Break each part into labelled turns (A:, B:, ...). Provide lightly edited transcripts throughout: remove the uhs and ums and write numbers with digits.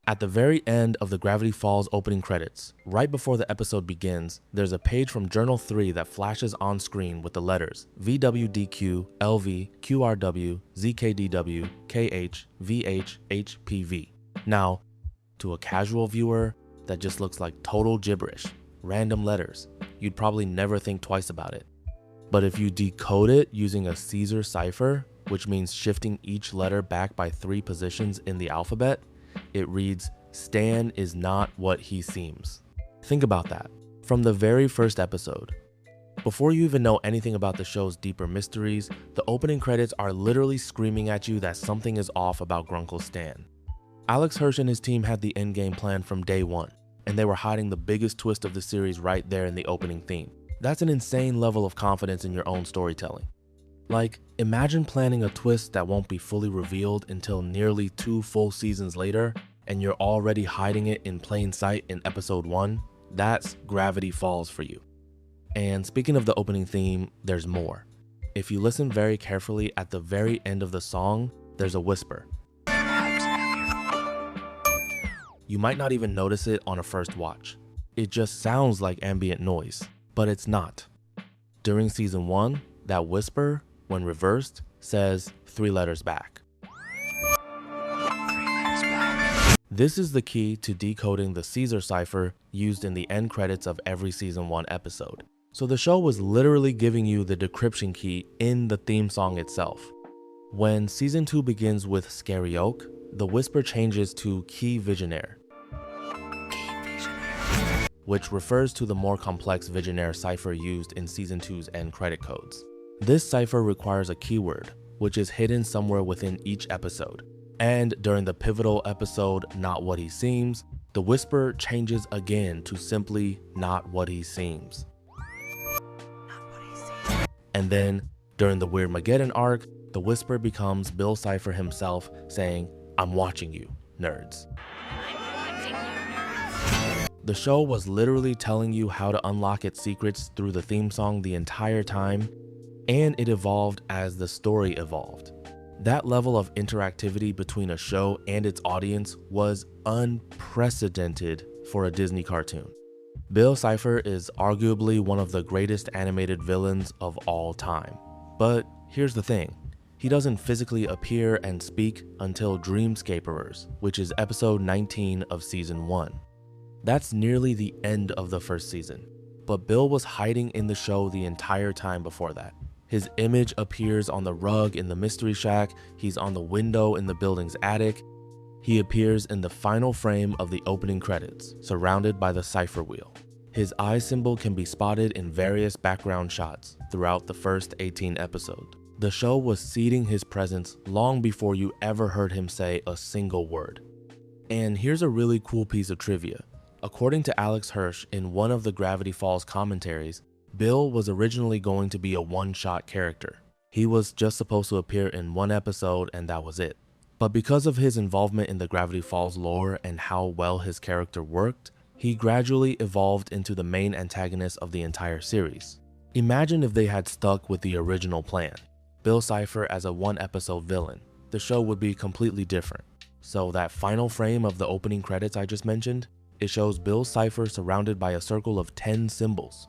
A: At the very end of the Gravity Falls opening credits, right before the episode begins, there's a page from Journal 3 that flashes on screen with the letters VWDQ, LV, QRW, ZKDW, KH, VH, HPV. Now, to a casual viewer, that just looks like total gibberish, random letters. You'd probably never think twice about it. But if you decode it using a Caesar cipher, which means shifting each letter back by 3 positions in the alphabet, it reads, Stan is not what he seems. Think about that. From the very first episode. Before you even know anything about the show's deeper mysteries, the opening credits are literally screaming at you that something is off about Grunkle Stan. Alex Hirsch and his team had the endgame plan from day one, and they were hiding the biggest twist of the series right there in the opening theme. That's an insane level of confidence in your own storytelling. Like, imagine planning a twist that won't be fully revealed until nearly 2 full seasons later, and you're already hiding it in plain sight in episode 1. That's Gravity Falls for you. And speaking of the opening theme, there's more. If you listen very carefully at the very end of the song, there's a whisper. You might not even notice it on a first watch. It just sounds like ambient noise, but it's not. During season 1, that whisper, when reversed, says 3 letters back. This is the key to decoding the Caesar cipher used in the end credits of every season 1 episode. So the show was literally giving you the decryption key in the theme song itself. When season 2 begins with Scary Oak, the whisper changes to Key Visionaire, which refers to the more complex Visionaire cipher used in season 2's end credit codes. This cipher requires a keyword, which is hidden somewhere within each episode. And during the pivotal episode, Not What He Seems, the whisper changes again to simply Not What He Seems. And then, during the Weirdmageddon arc, the whisper becomes Bill Cipher himself saying, I'm watching you, nerds. The show was literally telling you how to unlock its secrets through the theme song the entire time, and it evolved as the story evolved. That level of interactivity between a show and its audience was unprecedented for a Disney cartoon. Bill Cipher is arguably one of the greatest animated villains of all time. But here's the thing, he doesn't physically appear and speak until Dreamscaperers, which is episode 19 of season 1. That's nearly the end of the first season, but Bill was hiding in the show the entire time before that. His image appears on the rug in the Mystery Shack, he's on the window in the building's attic, he appears in the final frame of the opening credits, surrounded by the cipher wheel. His eye symbol can be spotted in various background shots throughout the first 18 episodes. The show was seeding his presence long before you ever heard him say a single word. And here's a really cool piece of trivia. According to Alex Hirsch in one of the Gravity Falls commentaries, Bill was originally going to be a one-shot character. He was just supposed to appear in 1 episode and that was it. But because of his involvement in the Gravity Falls lore and how well his character worked, he gradually evolved into the main antagonist of the entire series. Imagine if they had stuck with the original plan. Bill Cipher as a 1-episode villain. The show would be completely different. So that final frame of the opening credits I just mentioned, it shows Bill Cipher surrounded by a circle of 10 symbols.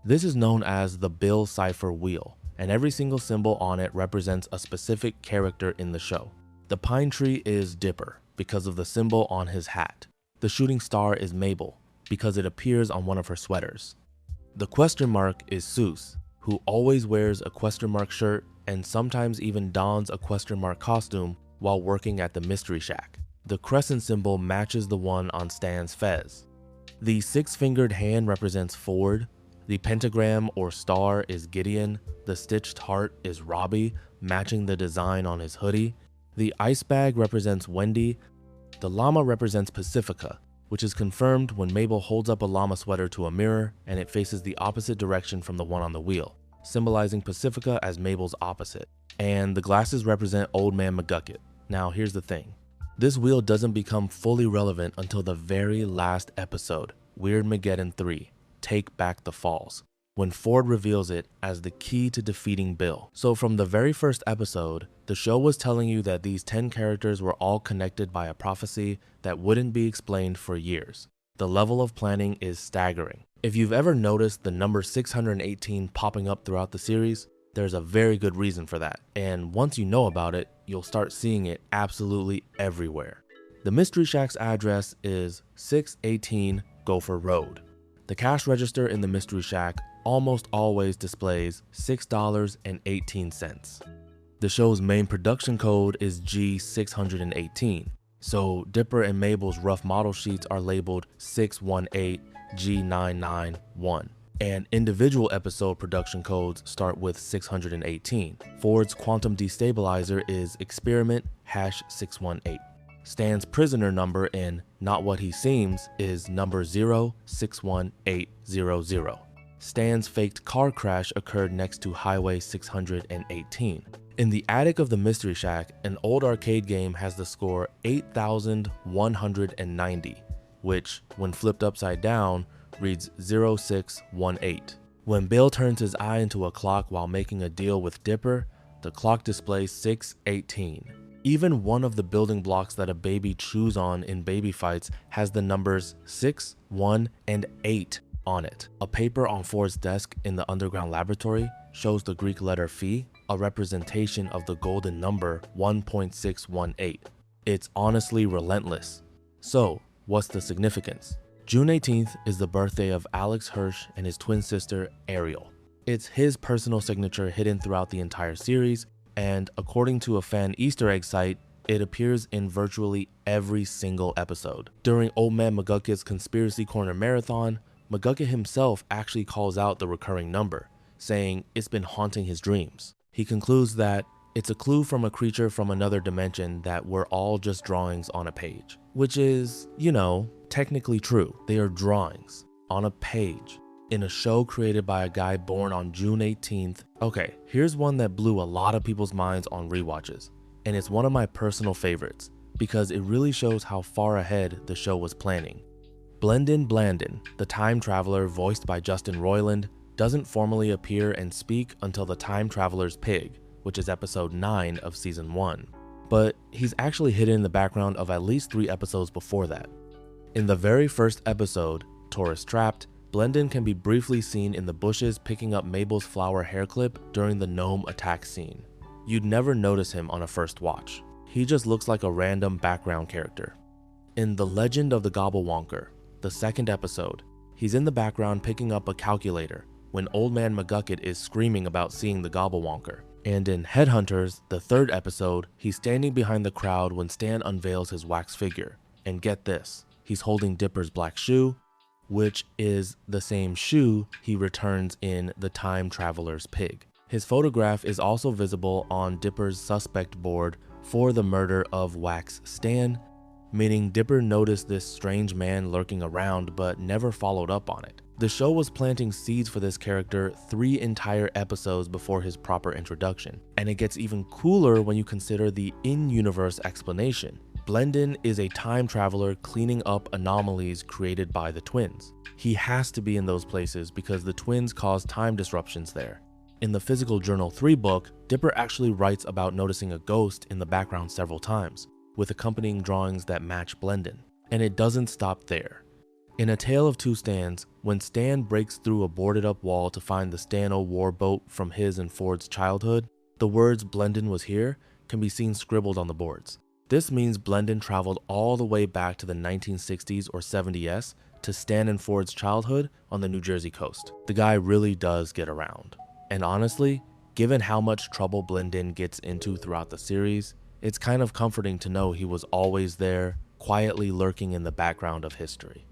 A: This is known as the Bill Cipher Wheel, and every single symbol on it represents a specific character in the show. The pine tree is Dipper, because of the symbol on his hat. The shooting star is Mabel, because it appears on one of her sweaters. The question mark is Soos, who always wears a question mark shirt and sometimes even dons a question mark costume while working at the Mystery Shack. The crescent symbol matches the one on Stan's fez. The 6-fingered hand represents Ford. The pentagram or star is Gideon, the stitched heart is Robbie, matching the design on his hoodie. The ice bag represents Wendy. The llama represents Pacifica, which is confirmed when Mabel holds up a llama sweater to a mirror and it faces the opposite direction from the one on the wheel, symbolizing Pacifica as Mabel's opposite. And the glasses represent Old Man McGucket. Now here's the thing. This wheel doesn't become fully relevant until the very last episode, Weirdmageddon 3. Take Back the Falls. when Ford reveals it as the key to defeating Bill. So from the very first episode, the show was telling you that these 10 characters were all connected by a prophecy that wouldn't be explained for years. The level of planning is staggering. If you've ever noticed the number 618 popping up throughout the series, there's a very good reason for that. And once you know about it, you'll start seeing it absolutely everywhere. The Mystery Shack's address is 618 Gopher Road. The cash register in the Mystery Shack almost always displays $6.18. The show's main production code is G618, so Dipper and Mabel's rough model sheets are labeled 618G991, and individual episode production codes start with 618. Ford's quantum destabilizer is experiment #618. Stan's prisoner number in Not What He Seems is number 061800. Stan's faked car crash occurred next to Highway 618. In the attic of the Mystery Shack, an old arcade game has the score 8190, which, when flipped upside down, reads 0618. When Bill turns his eye into a clock while making a deal with Dipper, the clock displays 618. Even one of the building blocks that a baby chews on in baby fights has the numbers 6, 1, and 8 on it. A paper on Ford's desk in the underground laboratory shows the Greek letter phi, a representation of the golden number 1.618. It's honestly relentless. So, what's the significance? June 18th is the birthday of Alex Hirsch and his twin sister, Ariel. It's his personal signature hidden throughout the entire series, and according to a fan Easter egg site, it appears in virtually every single episode. During Old Man McGucket's Conspiracy Corner Marathon, McGucket himself actually calls out the recurring number, saying it's been haunting his dreams. He concludes that it's a clue from a creature from another dimension that we're all just drawings on a page. Which is, technically true. They are drawings on a page in a show created by a guy born on June 18th. Okay, here's one that blew a lot of people's minds on rewatches, and it's one of my personal favorites because it really shows how far ahead the show was planning. Blendin Blandin, the time traveler voiced by Justin Roiland, doesn't formally appear and speak until the time traveler's pig, which is episode 9 of season 1. But he's actually hidden in the background of at least 3 episodes before that. In the very first episode, Tourist Trapped, Blendin can be briefly seen in the bushes picking up Mabel's flower hair clip during the gnome attack scene. You'd never notice him on a first watch. He just looks like a random background character. In The Legend of the Gobblewonker, the second episode, he's in the background picking up a calculator when Old Man McGucket is screaming about seeing the Gobblewonker. And in Headhunters, the third episode, he's standing behind the crowd when Stan unveils his wax figure. And get this, he's holding Dipper's black shoe, which is the same shoe he returns in The Time Traveler's Pig. His photograph is also visible on Dipper's suspect board for the murder of Wax Stan, meaning Dipper noticed this strange man lurking around but never followed up on it. The show was planting seeds for this character 3 entire episodes before his proper introduction, and it gets even cooler when you consider the in-universe explanation. Blendin is a time traveler cleaning up anomalies created by the twins. He has to be in those places because the twins cause time disruptions there. In the Physical Journal 3 book, Dipper actually writes about noticing a ghost in the background several times, with accompanying drawings that match Blendin. And it doesn't stop there. In A Tale of Two Stans, when Stan breaks through a boarded up wall to find the Stano warboat from his and Ford's childhood, the words "Blendin was here" can be seen scribbled on the boards. This means Blendin traveled all the way back to the 1960s or 70s to Stan and Ford's childhood on the New Jersey coast. The guy really does get around. And honestly, given how much trouble Blendin gets into throughout the series, it's kind of comforting to know he was always there, quietly lurking in the background of history.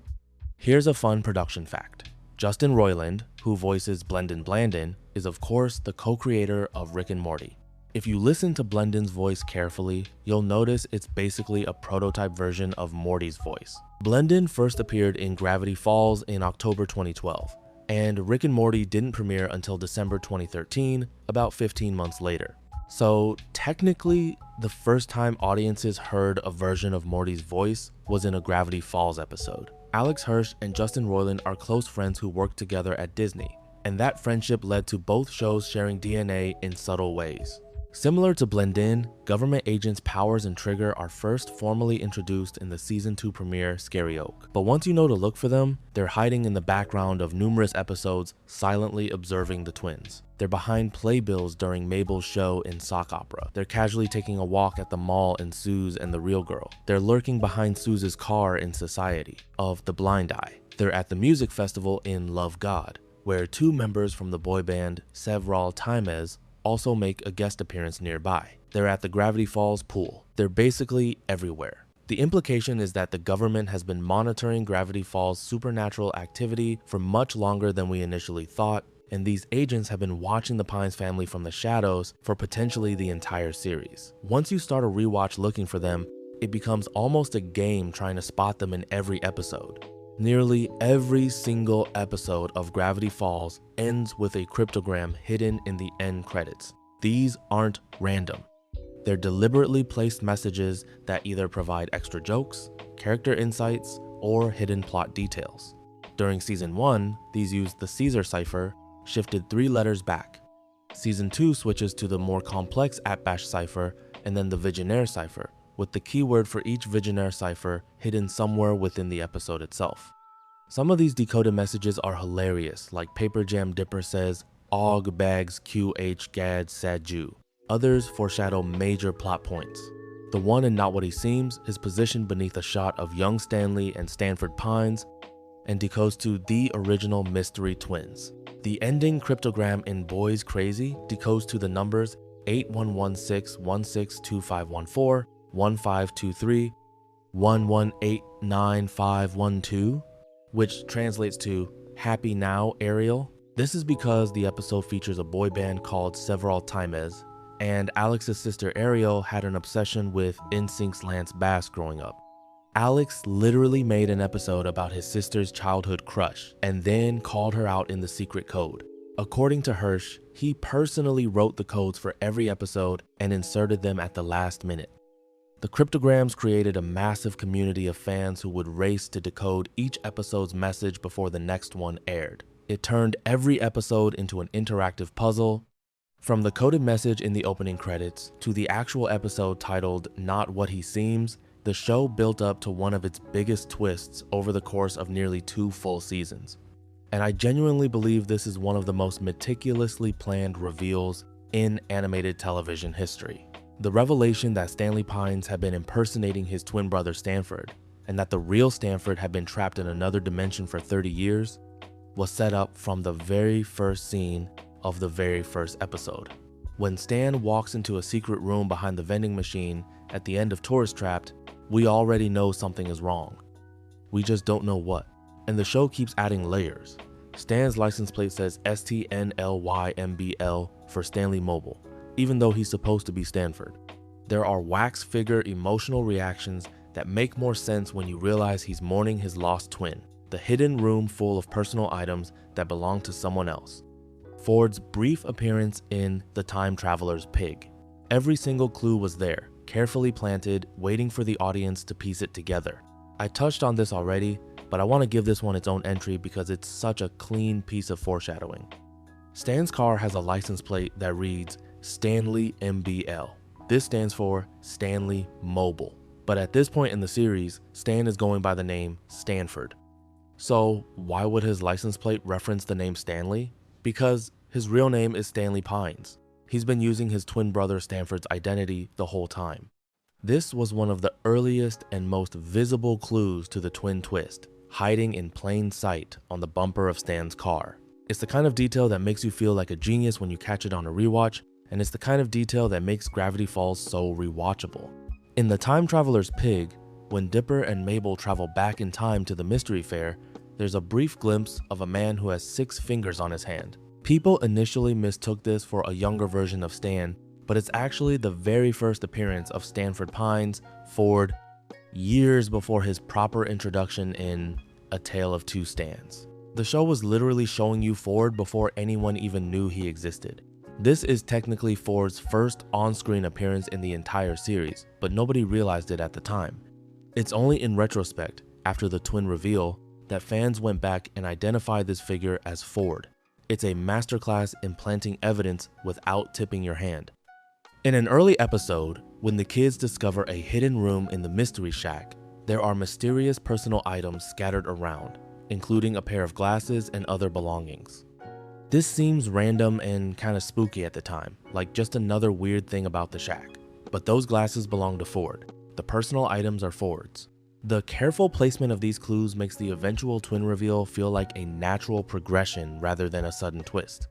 A: Here's a fun production fact. Justin Roiland, who voices Blendin Blandin, is of course the co-creator of Rick and Morty. If you listen to Blendin's voice carefully, you'll notice it's basically a prototype version of Morty's voice. Blendin first appeared in Gravity Falls in October 2012, and Rick and Morty didn't premiere until December 2013, about 15 months later. So technically, the first time audiences heard a version of Morty's voice was in a Gravity Falls episode. Alex Hirsch and Justin Roiland are close friends who worked together at Disney, and that friendship led to both shows sharing DNA in subtle ways. Similar to Blendin, government agents Powers and Trigger are first formally introduced in the Season 2 premiere Scary Oak. But once you know to look for them, they're hiding in the background of numerous episodes, silently observing the twins. They're behind playbills during Mabel's show in Sock Opera. They're casually taking a walk at the mall in Soos and the Real Girl. They're lurking behind Soos's car in Society of the Blind Eye. They're at the music festival in Love God, where 2 members from the boy band Sibling Easter also make a guest appearance nearby. They're at the Gravity Falls pool. They're basically everywhere. The implication is that the government has been monitoring Gravity Falls' supernatural activity for much longer than we initially thought, and these agents have been watching the Pines family from the shadows for potentially the entire series. Once you start a rewatch looking for them, it becomes almost a game trying to spot them in every episode. Nearly every single episode of Gravity Falls ends with a cryptogram hidden in the end credits. These aren't random. They're deliberately placed messages that either provide extra jokes, character insights, or hidden plot details. During Season 1, these used the Caesar cipher, shifted 3 letters back. Season 2 switches to the more complex Atbash cipher and then the Vigenère cipher, with the keyword for each Vigenère cipher hidden somewhere within the episode itself. Some of these decoded messages are hilarious, like Paper Jam Dipper says, "Og bags QH Gad Sad Jew." Others foreshadow major plot points. The one in Not What He Seems is positioned beneath a shot of young Stanley and Stanford Pines and decodes to the original mystery twins. The ending cryptogram in Boys Crazy decodes to the numbers 8116162514, 1523, 11895512, which translates to Happy Now, Ariel. This is because the episode features a boy band called Several Times, and Alex's sister Ariel had an obsession with NSYNC's Lance Bass growing up. Alex literally made an episode about his sister's childhood crush and then called her out in the secret code. According to Hirsch, he personally wrote the codes for every episode and inserted them at the last minute. The cryptograms created a massive community of fans who would race to decode each episode's message before the next one aired. It turned every episode into an interactive puzzle. From the coded message in the opening credits to the actual episode titled Not What He Seems, the show built up to one of its biggest twists over the course of nearly 2 full seasons. And I genuinely believe this is one of the most meticulously planned reveals in animated television history. The revelation that Stanley Pines had been impersonating his twin brother Stanford, and that the real Stanford had been trapped in another dimension for 30 years, was set up from the very first scene of the very first episode. When Stan walks into a secret room behind the vending machine at the end of Tourist Trapped, we already know something is wrong. We just don't know what. And the show keeps adding layers. Stan's license plate says STNLYMBL for Stanley Mobile, even though he's supposed to be Stanford. There are wax figure emotional reactions that make more sense when you realize he's mourning his lost twin, the hidden room full of personal items that belong to someone else. Ford's brief appearance in The Time Traveler's Pig. Every single clue was there, carefully planted, waiting for the audience to piece it together. I touched on this already, but I want to give this one its own entry because it's such a clean piece of foreshadowing. Stan's car has a license plate that reads Stanley MBL. This stands for Stanley Mobile. But at this point in the series, Stan is going by the name Stanford. So why would his license plate reference the name Stanley? Because his real name is Stanley Pines. He's been using his twin brother Stanford's identity the whole time. This was one of the earliest and most visible clues to the twin twist, hiding in plain sight on the bumper of Stan's car. It's the kind of detail that makes you feel like a genius when you catch it on a rewatch, and it's the kind of detail that makes Gravity Falls so rewatchable. In The Time Traveler's Pig, when Dipper and Mabel travel back in time to the mystery fair, there's a brief glimpse of a man who has 6 fingers on his hand. People initially mistook this for a younger version of Stan, but it's actually the very first appearance of Stanford Pines, Ford, years before his proper introduction in A Tale of Two Stans. The show was literally showing you Ford before anyone even knew he existed. This is technically Ford's first on-screen appearance in the entire series, but nobody realized it at the time. It's only in retrospect, after the twin reveal, that fans went back and identified this figure as Ford. It's a masterclass in planting evidence without tipping your hand. In an early episode, when the kids discover a hidden room in the Mystery Shack, there are mysterious personal items scattered around, including a pair of glasses and other belongings. This seems random and kind of spooky at the time, like just another weird thing about the shack. But those glasses belong to Ford. The personal items are Ford's. The careful placement of these clues makes the eventual twin reveal feel like a natural progression rather than a sudden twist.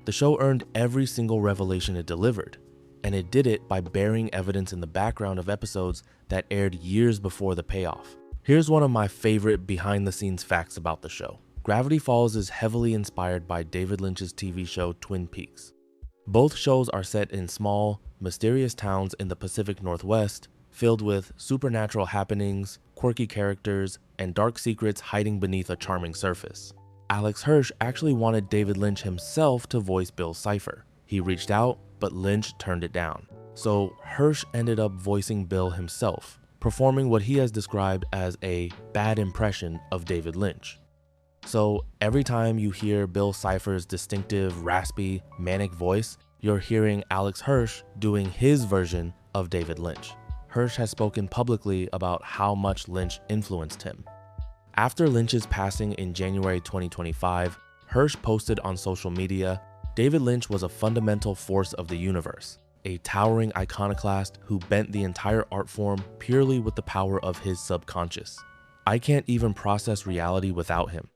A: The show earned every single revelation it delivered, and it did it by burying evidence in the background of episodes that aired years before the payoff. Here's one of my favorite behind-the-scenes facts about the show. Gravity Falls is heavily inspired by David Lynch's TV show Twin Peaks. Both shows are set in small, mysterious towns in the Pacific Northwest, filled with supernatural happenings, quirky characters, and dark secrets hiding beneath a charming surface. Alex Hirsch actually wanted David Lynch himself to voice Bill Cipher. He reached out, but Lynch turned it down. So Hirsch ended up voicing Bill himself, performing what he has described as a bad impression of David Lynch. So every time you hear Bill Cipher's distinctive, raspy, manic voice, you're hearing Alex Hirsch doing his version of David Lynch. Hirsch has spoken publicly about how much Lynch influenced him. After Lynch's passing in January 2025, Hirsch posted on social media, "David Lynch was a fundamental force of the universe, a towering iconoclast who bent the entire art form purely with the power of his subconscious. I can't even process reality without him.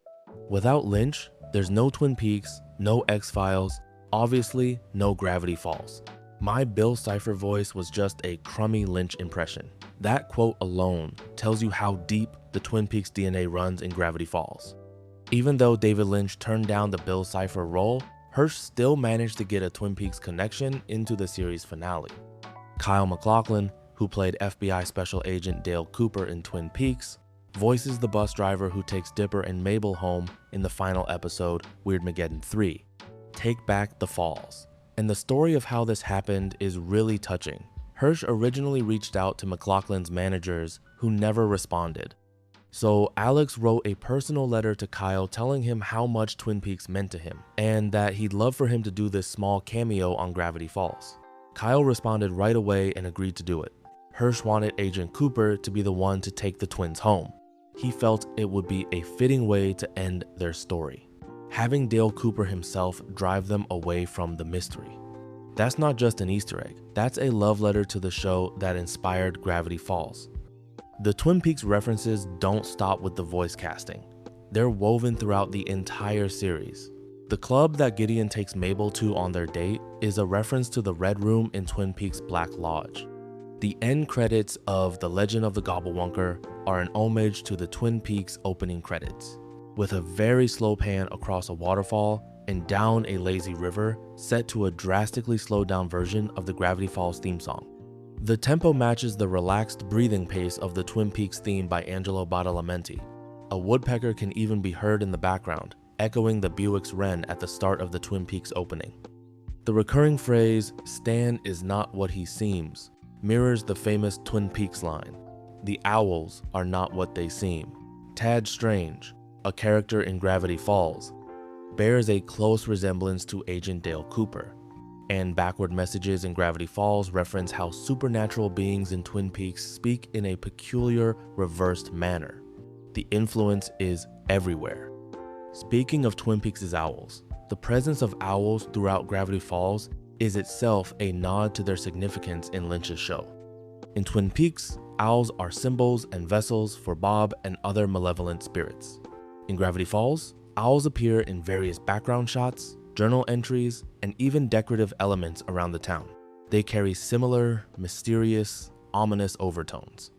A: Without Lynch, there's no Twin Peaks, no X-Files, obviously no Gravity Falls. My Bill Cipher voice was just a crummy Lynch impression." That quote alone tells you how deep the Twin Peaks DNA runs in Gravity Falls. Even though David Lynch turned down the Bill Cipher role, Hirsch still managed to get a Twin Peaks connection into the series finale. Kyle MacLachlan, who played FBI Special Agent Dale Cooper in Twin Peaks, voices the bus driver who takes Dipper and Mabel home in the final episode, Weirdmageddon 3, Take Back the Falls. And the story of how this happened is really touching. Hirsch originally reached out to MacLachlan's managers, who never responded. So Alex wrote a personal letter to Kyle telling him how much Twin Peaks meant to him, and that he'd love for him to do this small cameo on Gravity Falls. Kyle responded right away and agreed to do it. Hirsch wanted Agent Cooper to be the one to take the twins home. He felt it would be a fitting way to end their story, having Dale Cooper himself drive them away from the mystery. That's not just an Easter egg, that's a love letter to the show that inspired Gravity Falls. The Twin Peaks references don't stop with the voice casting. They're woven throughout the entire series. The club that Gideon takes Mabel to on their date is a reference to the Red Room in Twin Peaks' Black Lodge. The end credits of The Legend of the Gobblewonker are an homage to the Twin Peaks opening credits, with a very slow pan across a waterfall and down a lazy river set to a drastically slowed down version of the Gravity Falls theme song. The tempo matches the relaxed breathing pace of the Twin Peaks theme by Angelo Badalamenti. A woodpecker can even be heard in the background, echoing the Buick's wren at the start of the Twin Peaks opening. The recurring phrase, "Stan is not what he seems," mirrors the famous Twin Peaks line, "The owls are not what they seem." Tad Strange, a character in Gravity Falls, bears a close resemblance to Agent Dale Cooper, and backward messages in Gravity Falls reference how supernatural beings in Twin Peaks speak in a peculiar, reversed manner. The influence is everywhere. Speaking of Twin Peaks' owls, the presence of owls throughout Gravity Falls is itself a nod to their significance in Lynch's show. In Twin Peaks, owls are symbols and vessels for Bob and other malevolent spirits. In Gravity Falls, owls appear in various background shots, journal entries, and even decorative elements around the town. They carry similar, mysterious, ominous overtones.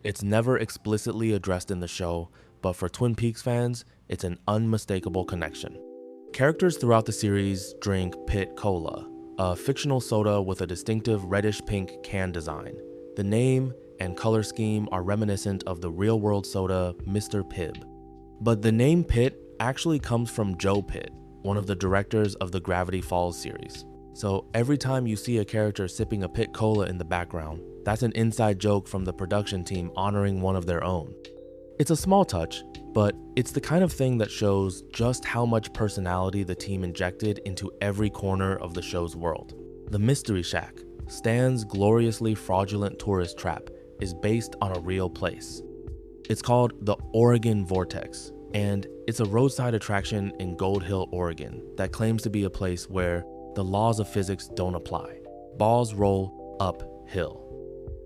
A: It's never explicitly addressed in the show, but for Twin Peaks fans, it's an unmistakable connection. Characters throughout the series drink Pit Cola, a fictional soda with a distinctive reddish-pink can design. The name and color scheme are reminiscent of the real-world soda Mr. Pibb. But the name Pitt actually comes from Joe Pitt, one of the directors of the Gravity Falls series. So every time you see a character sipping a Pit Cola in the background, that's an inside joke from the production team honoring one of their own. It's a small touch, but it's the kind of thing that shows just how much personality the team injected into every corner of the show's world. The Mystery Shack, Stan's gloriously fraudulent tourist trap, is based on a real place. It's called the Oregon Vortex, and it's a roadside attraction in Gold Hill, Oregon that claims to be a place where the laws of physics don't apply. Balls roll uphill.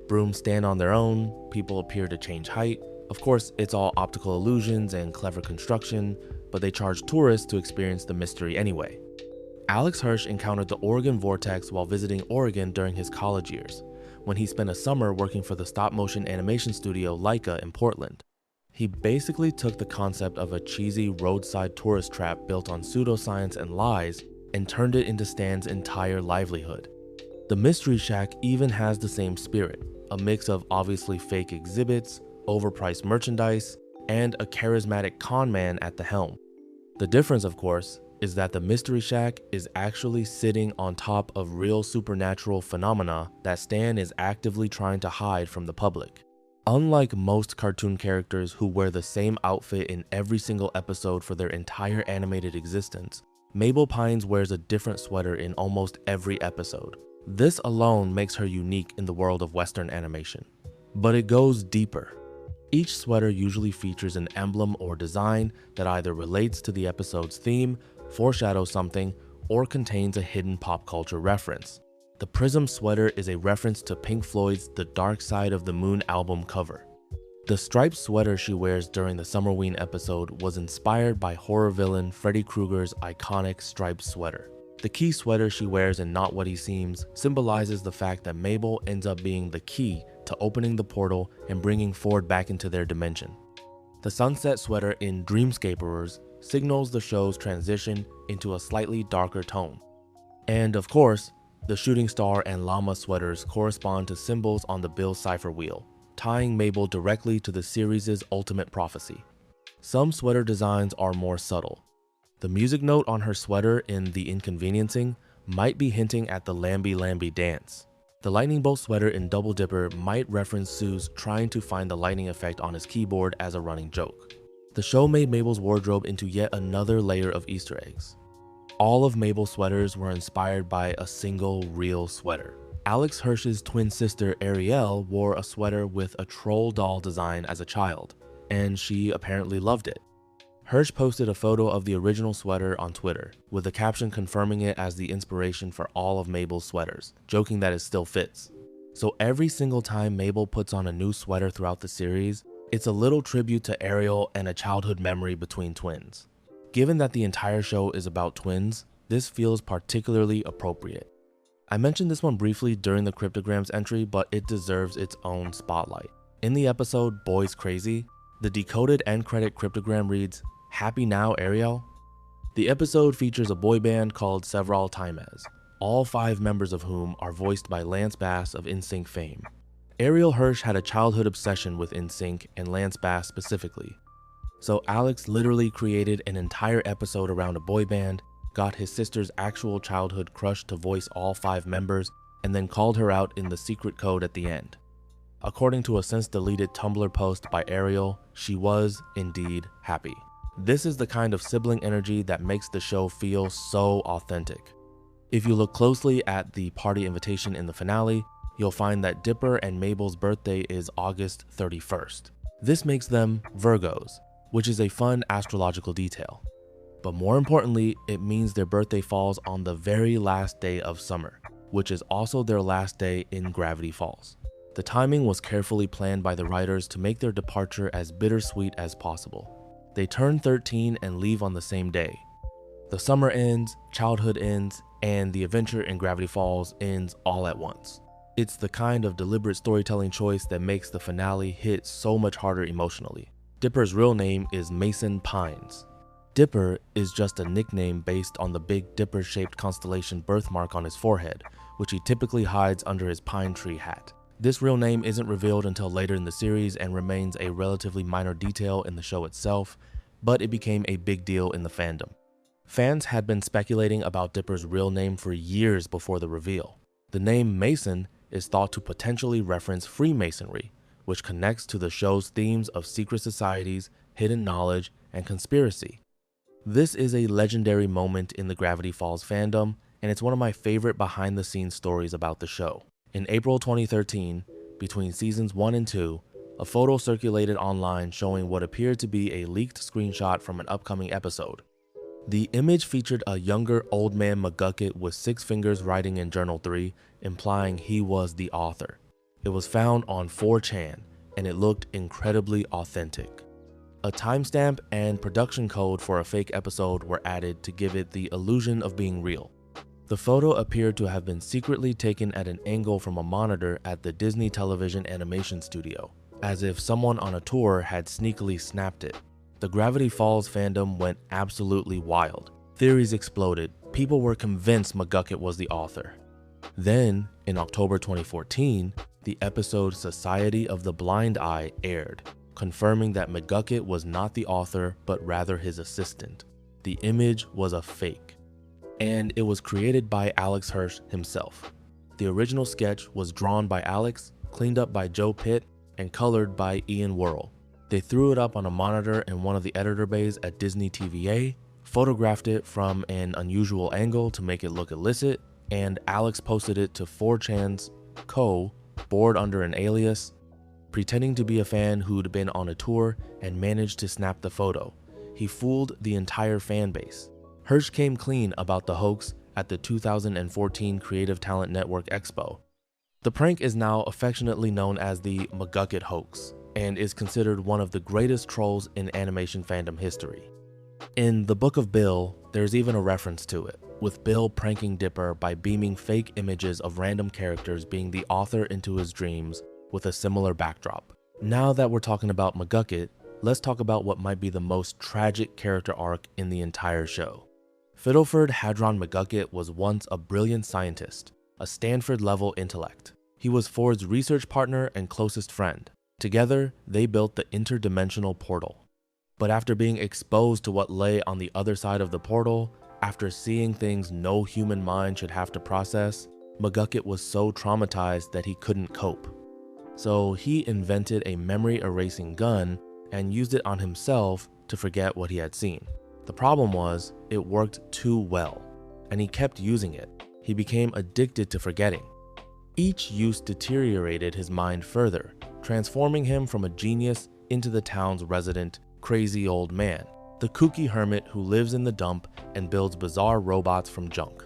A: Brooms stand on their own, people appear to change height. Of course, it's all optical illusions and clever construction, but they charge tourists to experience the mystery anyway. Alex Hirsch encountered the Oregon Vortex while visiting Oregon during his college years, when he spent a summer working for the stop-motion animation studio Laika in Portland. He basically took the concept of a cheesy roadside tourist trap built on pseudoscience and lies and turned it into Stan's entire livelihood. The Mystery Shack even has the same spirit, a mix of obviously fake exhibits, overpriced merchandise, and a charismatic con man at the helm. The difference, of course, is that the Mystery Shack is actually sitting on top of real supernatural phenomena that Stan is actively trying to hide from the public. Unlike most cartoon characters who wear the same outfit in every single episode for their entire animated existence, Mabel Pines wears a different sweater in almost every episode. This alone makes her unique in the world of Western animation. But it goes deeper. Each sweater usually features an emblem or design that either relates to the episode's theme, foreshadows something, or contains a hidden pop culture reference. The Prism sweater is a reference to Pink Floyd's The Dark Side of the Moon album cover. The striped sweater she wears during the Summerween episode was inspired by horror villain Freddy Krueger's iconic striped sweater. The key sweater she wears in Not What He Seems symbolizes the fact that Mabel ends up being the key to opening the portal and bringing Ford back into their dimension. The sunset sweater in Dreamscaperers signals the show's transition into a slightly darker tone. And of course, the shooting star and llama sweaters correspond to symbols on the Bill Cipher wheel, tying Mabel directly to the series' ultimate prophecy. Some sweater designs are more subtle. The music note on her sweater in The Inconveniencing might be hinting at the Lamby Lamby dance. The lightning bolt sweater in Double Dipper might reference Soos trying to find the lightning effect on his keyboard as a running joke. The show made Mabel's wardrobe into yet another layer of Easter eggs. All of Mabel's sweaters were inspired by a single real sweater. Alex Hirsch's twin sister Ariel wore a sweater with a troll doll design as a child, and she apparently loved it. Hirsch posted a photo of the original sweater on Twitter, with a caption confirming it as the inspiration for all of Mabel's sweaters, joking that it still fits. So every single time Mabel puts on a new sweater throughout the series, it's a little tribute to Ariel and a childhood memory between twins. Given that the entire show is about twins, this feels particularly appropriate. I mentioned this one briefly during the cryptograms entry, but it deserves its own spotlight. In the episode Boys Crazy, the decoded end credit cryptogram reads, "Happy now, Ariel?" The episode features a boy band called Several Times, all 5 members of whom are voiced by Lance Bass of NSYNC fame. Ariel Hirsch had a childhood obsession with NSYNC and Lance Bass specifically. So Alex literally created an entire episode around a boy band, got his sister's actual childhood crush to voice all 5 members, and then called her out in the secret code at the end. According to a since deleted Tumblr post by Ariel, she was indeed happy. This is the kind of sibling energy that makes the show feel so authentic. If you look closely at the party invitation in the finale, you'll find that Dipper and Mabel's birthday is August 31st. This makes them Virgos, which is a fun astrological detail. But more importantly, it means their birthday falls on the very last day of summer, which is also their last day in Gravity Falls. The timing was carefully planned by the writers to make their departure as bittersweet as possible. They turn 13 and leave on the same day. The summer ends, childhood ends, and the adventure in Gravity Falls ends all at once. It's the kind of deliberate storytelling choice that makes the finale hit so much harder emotionally. Dipper's real name is Mason Pines. Dipper is just a nickname based on the Big Dipper-shaped constellation birthmark on his forehead, which he typically hides under his pine tree hat. This real name isn't revealed until later in the series and remains a relatively minor detail in the show itself, but it became a big deal in the fandom. Fans had been speculating about Dipper's real name for years before the reveal. The name Mason is thought to potentially reference Freemasonry, which connects to the show's themes of secret societies, hidden knowledge, and conspiracy. This is a legendary moment in the Gravity Falls fandom, and it's one of my favorite behind-the-scenes stories about the show. In April 2013, between seasons 1 and 2, a photo circulated online showing what appeared to be a leaked screenshot from an upcoming episode. The image featured a younger old man McGucket with 6 fingers writing in Journal 3, implying he was the author. It was found on 4chan, and it looked incredibly authentic. A timestamp and production code for a fake episode were added to give it the illusion of being real. The photo appeared to have been secretly taken at an angle from a monitor at the Disney Television Animation Studio, as if someone on a tour had sneakily snapped it. The Gravity Falls fandom went absolutely wild. Theories exploded. People were convinced McGucket was the author. Then, in October 2014, the episode Society of the Blind Eye aired, confirming that McGucket was not the author, but rather his assistant. The image was a fake, and it was created by Alex Hirsch himself. The original sketch was drawn by Alex, cleaned up by Joe Pitt, and colored by Ian Worrell. They threw it up on a monitor in one of the editor bays at Disney TVA, photographed it from an unusual angle to make it look illicit, and Alex posted it to 4chan's board under an alias, pretending to be a fan who'd been on a tour and managed to snap the photo. He fooled the entire fan base. Hirsch came clean about the hoax at the 2014 Creative Talent Network Expo. The prank is now affectionately known as the McGucket hoax and is considered one of the greatest trolls in animation fandom history. In the Book of Bill, there's even a reference to it, with Bill pranking Dipper by beaming fake images of random characters being the author into his dreams with a similar backdrop. Now that we're talking about McGucket, let's talk about what might be the most tragic character arc in the entire show. Fiddleford Hadron McGucket was once a brilliant scientist, a Stanford-level intellect. He was Ford's research partner and closest friend. Together, they built the interdimensional portal. But after being exposed to what lay on the other side of the portal, after seeing things no human mind should have to process, McGucket was so traumatized that he couldn't cope. So he invented a memory-erasing gun and used it on himself to forget what he had seen. The problem was, it worked too well, and he kept using it. He became addicted to forgetting. Each use deteriorated his mind further, transforming him from a genius into the town's resident, crazy old man, the kooky hermit who lives in the dump and builds bizarre robots from junk.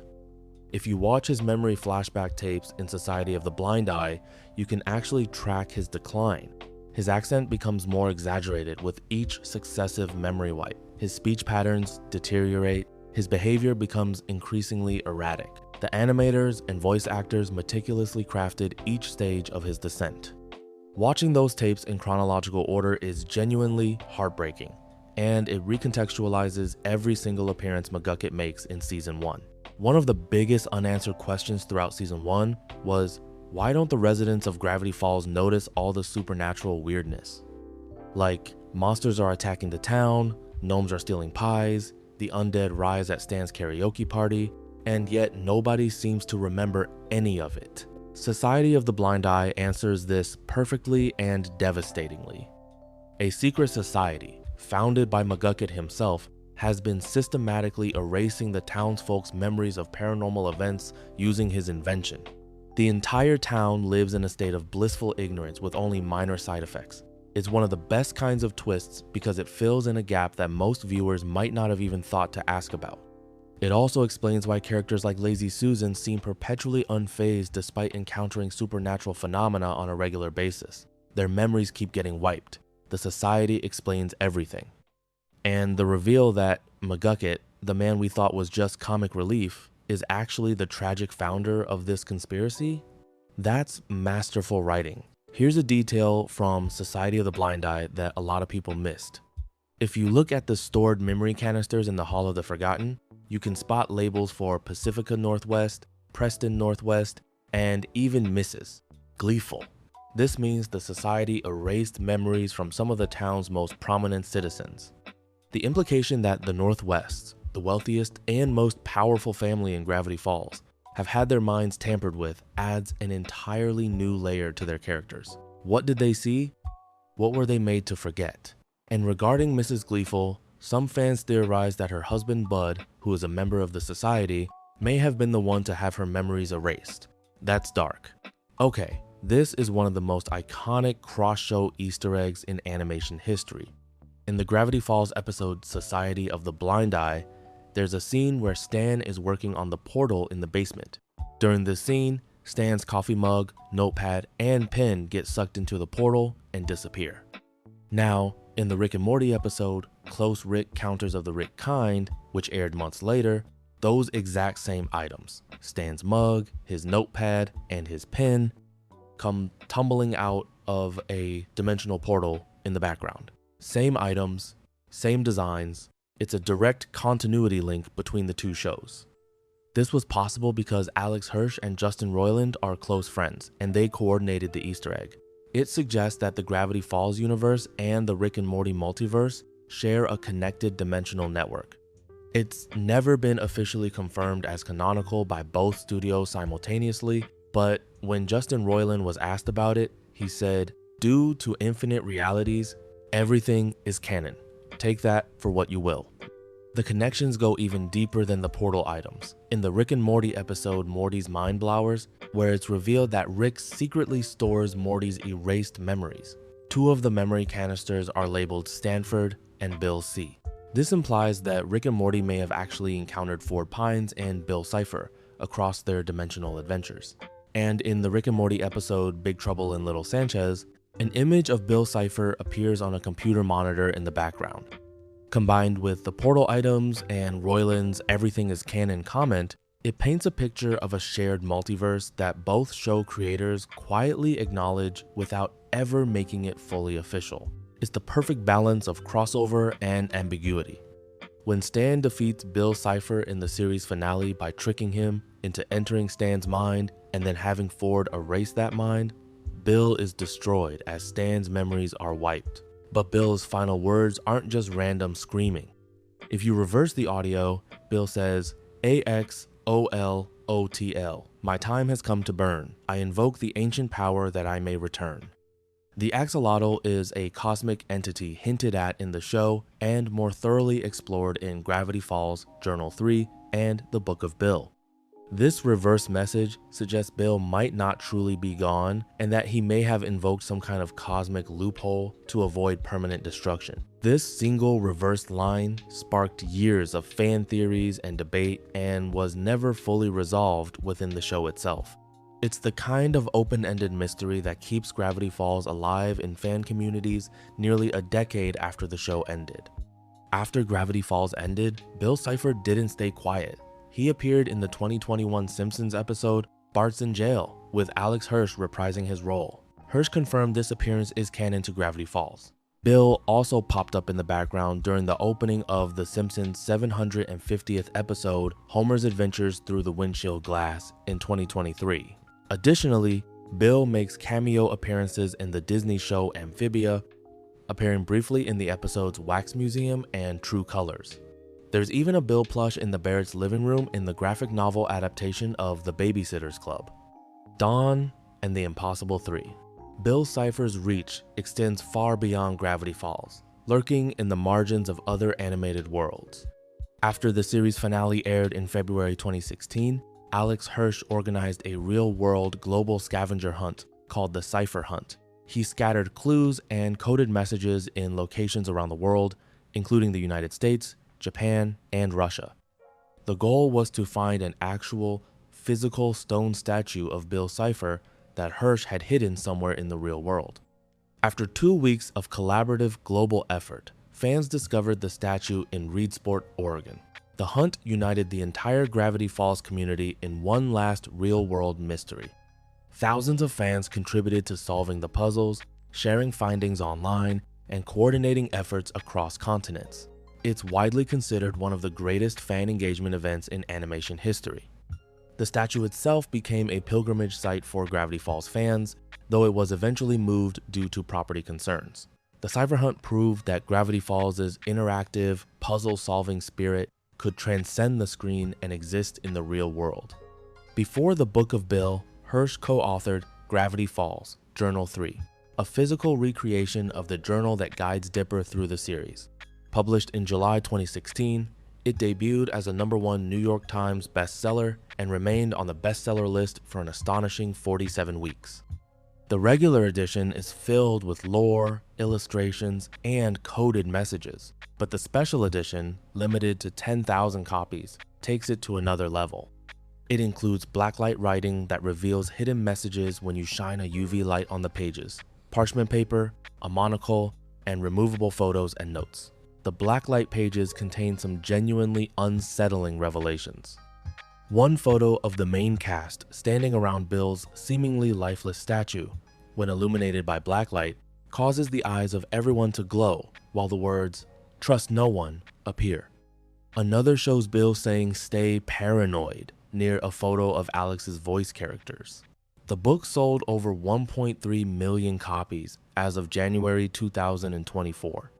A: If you watch his memory flashback tapes in Society of the Blind Eye, you can actually track his decline. His accent becomes more exaggerated with each successive memory wipe. His speech patterns deteriorate. His behavior becomes increasingly erratic. The animators and voice actors meticulously crafted each stage of his descent. Watching those tapes in chronological order is genuinely heartbreaking, and it recontextualizes every single appearance McGucket makes in Season 1. One of the biggest unanswered questions throughout Season 1 was, why don't the residents of Gravity Falls notice all the supernatural weirdness? Like, monsters are attacking the town, gnomes are stealing pies, the undead rise at Stan's karaoke party, and yet nobody seems to remember any of it. Society of the Blind Eye answers this perfectly and devastatingly. A secret society, founded by McGucket himself, has been systematically erasing the townsfolk's memories of paranormal events using his invention. The entire town lives in a state of blissful ignorance with only minor side effects. It's one of the best kinds of twists because it fills in a gap that most viewers might not have even thought to ask about. It also explains why characters like Lazy Susan seem perpetually unfazed despite encountering supernatural phenomena on a regular basis. Their memories keep getting wiped. The society explains everything. And the reveal that McGucket, the man we thought was just comic relief, is actually the tragic founder of this conspiracy? That's masterful writing. Here's a detail from Society of the Blind Eye that a lot of people missed. If you look at the stored memory canisters in the Hall of the Forgotten, you can spot labels for Pacifica Northwest, Preston Northwest, and even Mrs. Gleeful. This means the society erased memories from some of the town's most prominent citizens. The implication that the Northwests, the wealthiest and most powerful family in Gravity Falls, have had their minds tampered with adds an entirely new layer to their characters. What did they see? What were they made to forget? And regarding Mrs. Gleeful, some fans theorize that her husband Bud, who is a member of the society, may have been the one to have her memories erased. That's dark. Okay, this is one of the most iconic cross-show Easter eggs in animation history. In the Gravity Falls episode Society of the Blind Eye, there's a scene where Stan is working on the portal in the basement. During this scene, Stan's coffee mug, notepad, and pen get sucked into the portal and disappear. Now, in the Rick and Morty episode, Close Rick Counters of the Rick Kind, which aired months later, those exact same items, Stan's mug, his notepad, and his pen, come tumbling out of a dimensional portal in the background. Same items, same designs. It's a direct continuity link between the two shows. This was possible because Alex Hirsch and Justin Roiland are close friends, and they coordinated the Easter egg. It suggests that the Gravity Falls universe and the Rick and Morty multiverse share a connected dimensional network. It's never been officially confirmed as canonical by both studios simultaneously, but when Justin Roiland was asked about it, he said, "Due to infinite realities, everything is canon. Take that for what you will." The connections go even deeper than the portal items. In the Rick and Morty episode Morty's Mind Blowers, where it's revealed that Rick secretly stores Morty's erased memories. Two of the memory canisters are labeled Stanford and Bill C. This implies that Rick and Morty may have actually encountered Ford Pines and Bill Cipher across their dimensional adventures. And in the Rick and Morty episode Big Trouble in Little Sanchez, an image of Bill Cipher appears on a computer monitor in the background. Combined with the portal items and Roiland's "everything is canon" comment, it paints a picture of a shared multiverse that both show creators quietly acknowledge without ever making it fully official. It's the perfect balance of crossover and ambiguity. When Stan defeats Bill Cipher in the series finale by tricking him into entering Stan's mind and then having Ford erase that mind, Bill is destroyed as Stan's memories are wiped. But Bill's final words aren't just random screaming. If you reverse the audio, Bill says, "AXOLOTL, my time has come to burn. I invoke the ancient power that I may return." The axolotl is a cosmic entity hinted at in the show and more thoroughly explored in Gravity Falls, Journal 3, and the Book of Bill. This reverse message suggests Bill might not truly be gone and that he may have invoked some kind of cosmic loophole to avoid permanent destruction. This single reversed line sparked years of fan theories and debate and was never fully resolved within the show itself. It's the kind of open-ended mystery that keeps Gravity Falls alive in fan communities nearly a decade after the show ended. After Gravity Falls ended, Bill Cipher didn't stay quiet. He appeared in the 2021 Simpsons episode Bart's in Jail, with Alex Hirsch reprising his role. Hirsch confirmed this appearance is canon to Gravity Falls. Bill also popped up in the background during the opening of The Simpsons' 750th episode, Homer's Adventures Through the Windshield Glass, in 2023. Additionally, Bill makes cameo appearances in the Disney show Amphibia, appearing briefly in the episodes Wax Museum and True Colors. There's even a Bill plush in the Barrett's living room in the graphic novel adaptation of The Babysitter's Club. Dawn and the Impossible 3. Bill Cipher's reach extends far beyond Gravity Falls, lurking in the margins of other animated worlds. After the series finale aired in February 2016, Alex Hirsch organized a real-world global scavenger hunt called the Cipher Hunt. He scattered clues and coded messages in locations around the world, including the United States, Japan, and Russia. The goal was to find an actual, physical stone statue of Bill Cipher that Hirsch had hidden somewhere in the real world. After 2 weeks of collaborative global effort, fans discovered the statue in Reedsport, Oregon. The hunt united the entire Gravity Falls community in one last real-world mystery. Thousands of fans contributed to solving the puzzles, sharing findings online, and coordinating efforts across continents. It's widely considered one of the greatest fan engagement events in animation history. The statue itself became a pilgrimage site for Gravity Falls fans, though it was eventually moved due to property concerns. The Cipher Hunt proved that Gravity Falls' interactive, puzzle-solving spirit could transcend the screen and exist in the real world. Before the Book of Bill, Hirsch co-authored Gravity Falls, Journal 3, a physical recreation of the journal that guides Dipper through the series. Published in July 2016, it debuted as a #1 New York Times bestseller and remained on the bestseller list for an astonishing 47 weeks. The regular edition is filled with lore, illustrations, and coded messages, but the special edition, limited to 10,000 copies, takes it to another level. It includes blacklight writing that reveals hidden messages when you shine a UV light on the pages, parchment paper, a monocle, and removable photos and notes. The blacklight pages contain some genuinely unsettling revelations. One photo of the main cast standing around Bill's seemingly lifeless statue, when illuminated by blacklight, causes the eyes of everyone to glow while the words, "Trust no one," appear. Another shows Bill saying "stay paranoid" near a photo of Alex's voice characters. The book sold over 1.3 million copies as of January 2024.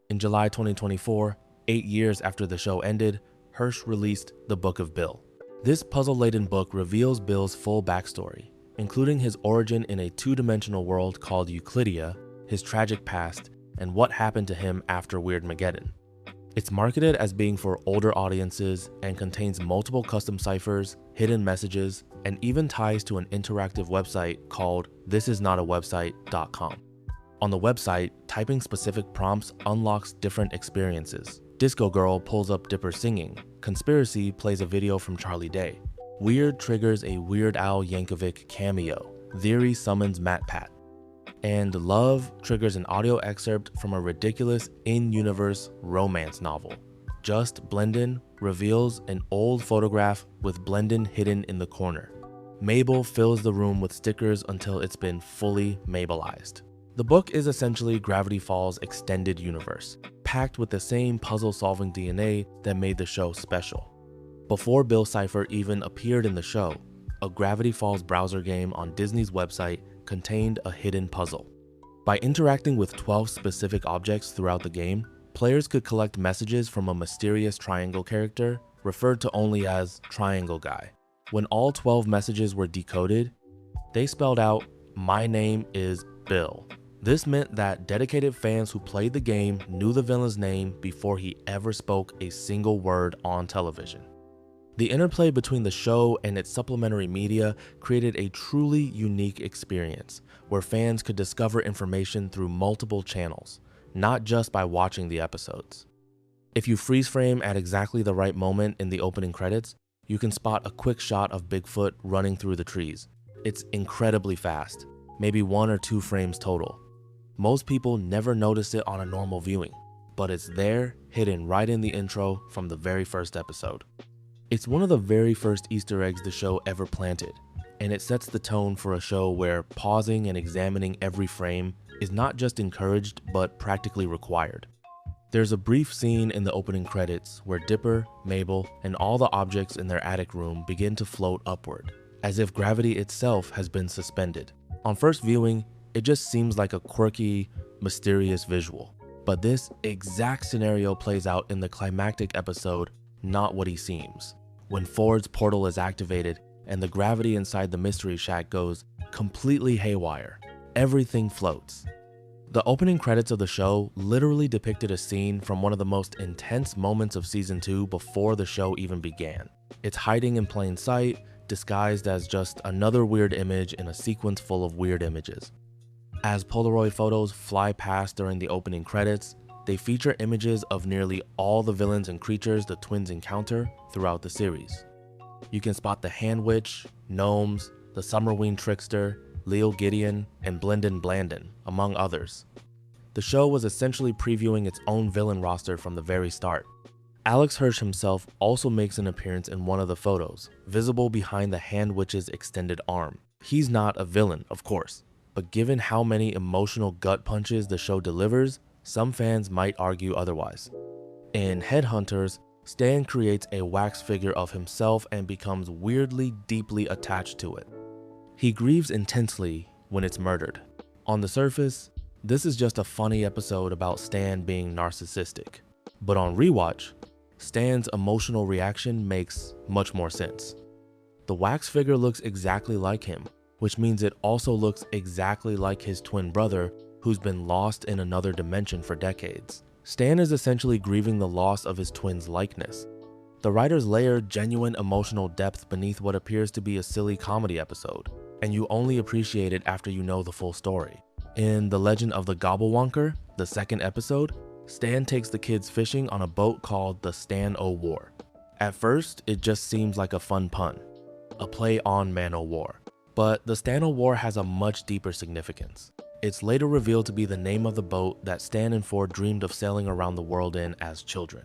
A: In July 2024, 8 years after the show ended, Hirsch released The Book of Bill. This puzzle-laden book reveals Bill's full backstory, including his origin in a two-dimensional world called Euclidia, his tragic past, and what happened to him after Weirdmageddon. It's marketed as being for older audiences and contains multiple custom ciphers, hidden messages, and even ties to an interactive website called thisisnotawebsite.com. On the website, typing specific prompts unlocks different experiences. Disco Girl pulls up Dipper singing, Conspiracy plays a video from Charlie Day, Weird triggers a Weird Al Yankovic cameo, Theory summons MatPat, and Love triggers an audio excerpt from a ridiculous in-universe romance novel. Just Blendin reveals an old photograph with Blendin hidden in the corner. Mabel fills the room with stickers until it's been fully Mabelized. The book is essentially Gravity Falls' extended universe, packed with the same puzzle-solving DNA that made the show special. Before Bill Cipher even appeared in the show, a Gravity Falls browser game on Disney's website contained a hidden puzzle. By interacting with 12 specific objects throughout the game, players could collect messages from a mysterious triangle character referred to only as Triangle Guy. When all 12 messages were decoded, they spelled out, "My name is Bill." This meant that dedicated fans who played the game knew the villain's name before he ever spoke a single word on television. The interplay between the show and its supplementary media created a truly unique experience, where fans could discover information through multiple channels, not just by watching the episodes. If you freeze frame at exactly the right moment in the opening credits, you can spot a quick shot of Bigfoot running through the trees. It's incredibly fast, maybe 1 or 2 frames total. Most people never notice it on a normal viewing, but it's there, hidden right in the intro from the very first episode. It's one of the very first Easter eggs the show ever planted, and it sets the tone for a show where pausing and examining every frame is not just encouraged, but practically required. There's a brief scene in the opening credits where Dipper, Mabel, and all the objects in their attic room begin to float upward, as if gravity itself has been suspended. On first viewing, it just seems like a quirky, mysterious visual. But this exact scenario plays out in the climactic episode, Not What He Seems, when Ford's portal is activated and the gravity inside the Mystery Shack goes completely haywire. Everything floats. The opening credits of the show literally depicted a scene from one of the most intense moments of season 2 before the show even began. It's hiding in plain sight, disguised as just another weird image in a sequence full of weird images. As Polaroid photos fly past during the opening credits, they feature images of nearly all the villains and creatures the twins encounter throughout the series. You can spot the Hand Witch, Gnomes, the Summerween Trickster, Leo Gideon, and Blendin Blandin, among others. The show was essentially previewing its own villain roster from the very start. Alex Hirsch himself also makes an appearance in one of the photos, visible behind the Hand Witch's extended arm. He's not a villain, of course, but given how many emotional gut punches the show delivers, some fans might argue otherwise. In Headhunters, Stan creates a wax figure of himself and becomes weirdly deeply attached to it. He grieves intensely when it's murdered. On the surface, this is just a funny episode about Stan being narcissistic. But on rewatch, Stan's emotional reaction makes much more sense. The wax figure looks exactly like him, which means it also looks exactly like his twin brother who's been lost in another dimension for decades. Stan is essentially grieving the loss of his twin's likeness. The writers layer genuine emotional depth beneath what appears to be a silly comedy episode, and you only appreciate it after you know the full story. In The Legend of the Gobblewonker, the second episode, Stan takes the kids fishing on a boat called the Stan-O-War. At first, it just seems like a fun pun, a play on Man-O-War. But the Stan-O-War has a much deeper significance. It's later revealed to be the name of the boat that Stan and Ford dreamed of sailing around the world in as children.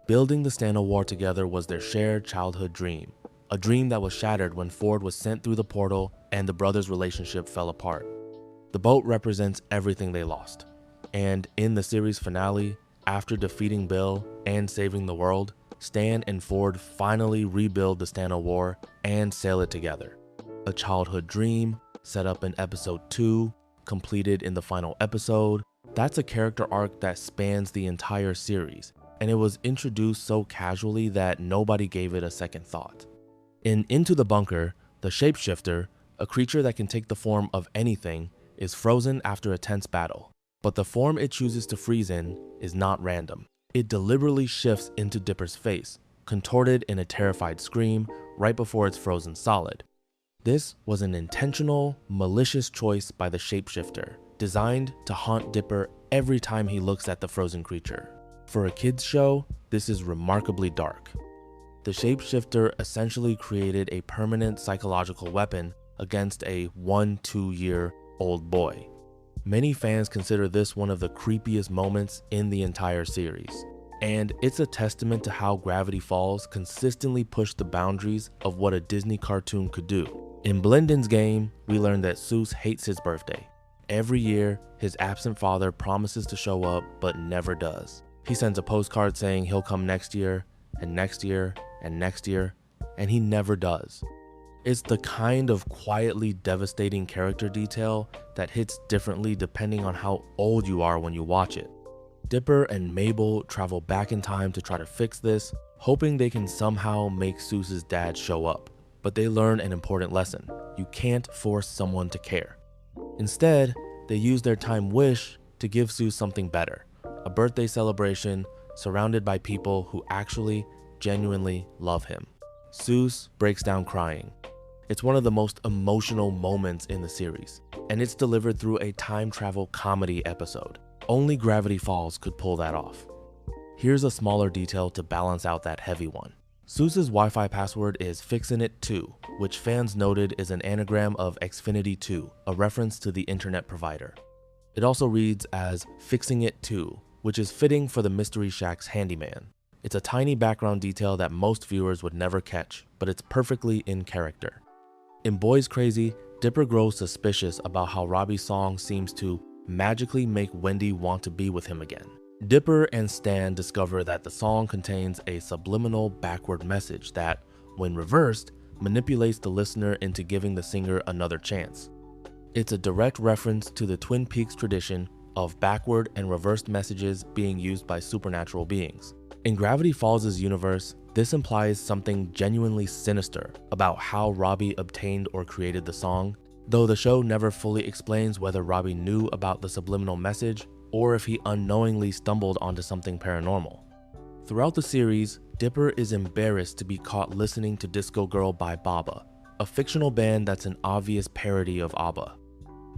A: Building the Stan-O-War together was their shared childhood dream, a dream that was shattered when Ford was sent through the portal and the brothers' relationship fell apart. The boat represents everything they lost. And in the series finale, after defeating Bill and saving the world, Stan and Ford finally rebuild the Stan-O-War and sail it together. A childhood dream, set up in episode 2, completed in the final episode. That's a character arc that spans the entire series, and it was introduced so casually that nobody gave it a second thought. In Into the Bunker, the shapeshifter, a creature that can take the form of anything, is frozen after a tense battle. But the form it chooses to freeze in is not random. It deliberately shifts into Dipper's face, contorted in a terrified scream right before it's frozen solid. This was an intentional, malicious choice by the shapeshifter, designed to haunt Dipper every time he looks at the frozen creature. For a kids show, this is remarkably dark. The shapeshifter essentially created a permanent psychological weapon against a 1-2-year-old boy. Many fans consider this one of the creepiest moments in the entire series, and it's a testament to how Gravity Falls consistently pushed the boundaries of what a Disney cartoon could do. In Blendin's game, we learned that Soos hates his birthday. Every year, his absent father promises to show up, but never does. He sends a postcard saying he'll come next year, and next year, and next year, and he never does. It's the kind of quietly devastating character detail that hits differently depending on how old you are when you watch it. Dipper and Mabel travel back in time to try to fix this, hoping they can somehow make Soos's dad show up. But they learn an important lesson. You can't force someone to care. Instead, they use their time wish to give Soos something better, a birthday celebration surrounded by people who actually, genuinely love him. Soos breaks down crying. It's one of the most emotional moments in the series, and it's delivered through a time travel comedy episode. Only Gravity Falls could pull that off. Here's a smaller detail to balance out that heavy one. Soos's Wi-Fi password is Fixinit2, which fans noted is an anagram of Xfinity 2, a reference to the internet provider. It also reads as Fixing It 2, which is fitting for the Mystery Shack's handyman. It's a tiny background detail that most viewers would never catch, but it's perfectly in character. In Boys Crazy, Dipper grows suspicious about how Robbie's song seems to magically make Wendy want to be with him again. Dipper and Stan discover that the song contains a subliminal backward message that, when reversed, manipulates the listener into giving the singer another chance. It's a direct reference to the Twin Peaks tradition of backward and reversed messages being used by supernatural beings. In Gravity Falls' universe, this implies something genuinely sinister about how Robbie obtained or created the song, though the show never fully explains whether Robbie knew about the subliminal message or if he unknowingly stumbled onto something paranormal. Throughout the series, Dipper is embarrassed to be caught listening to Disco Girl by Baba, a fictional band that's an obvious parody of ABBA.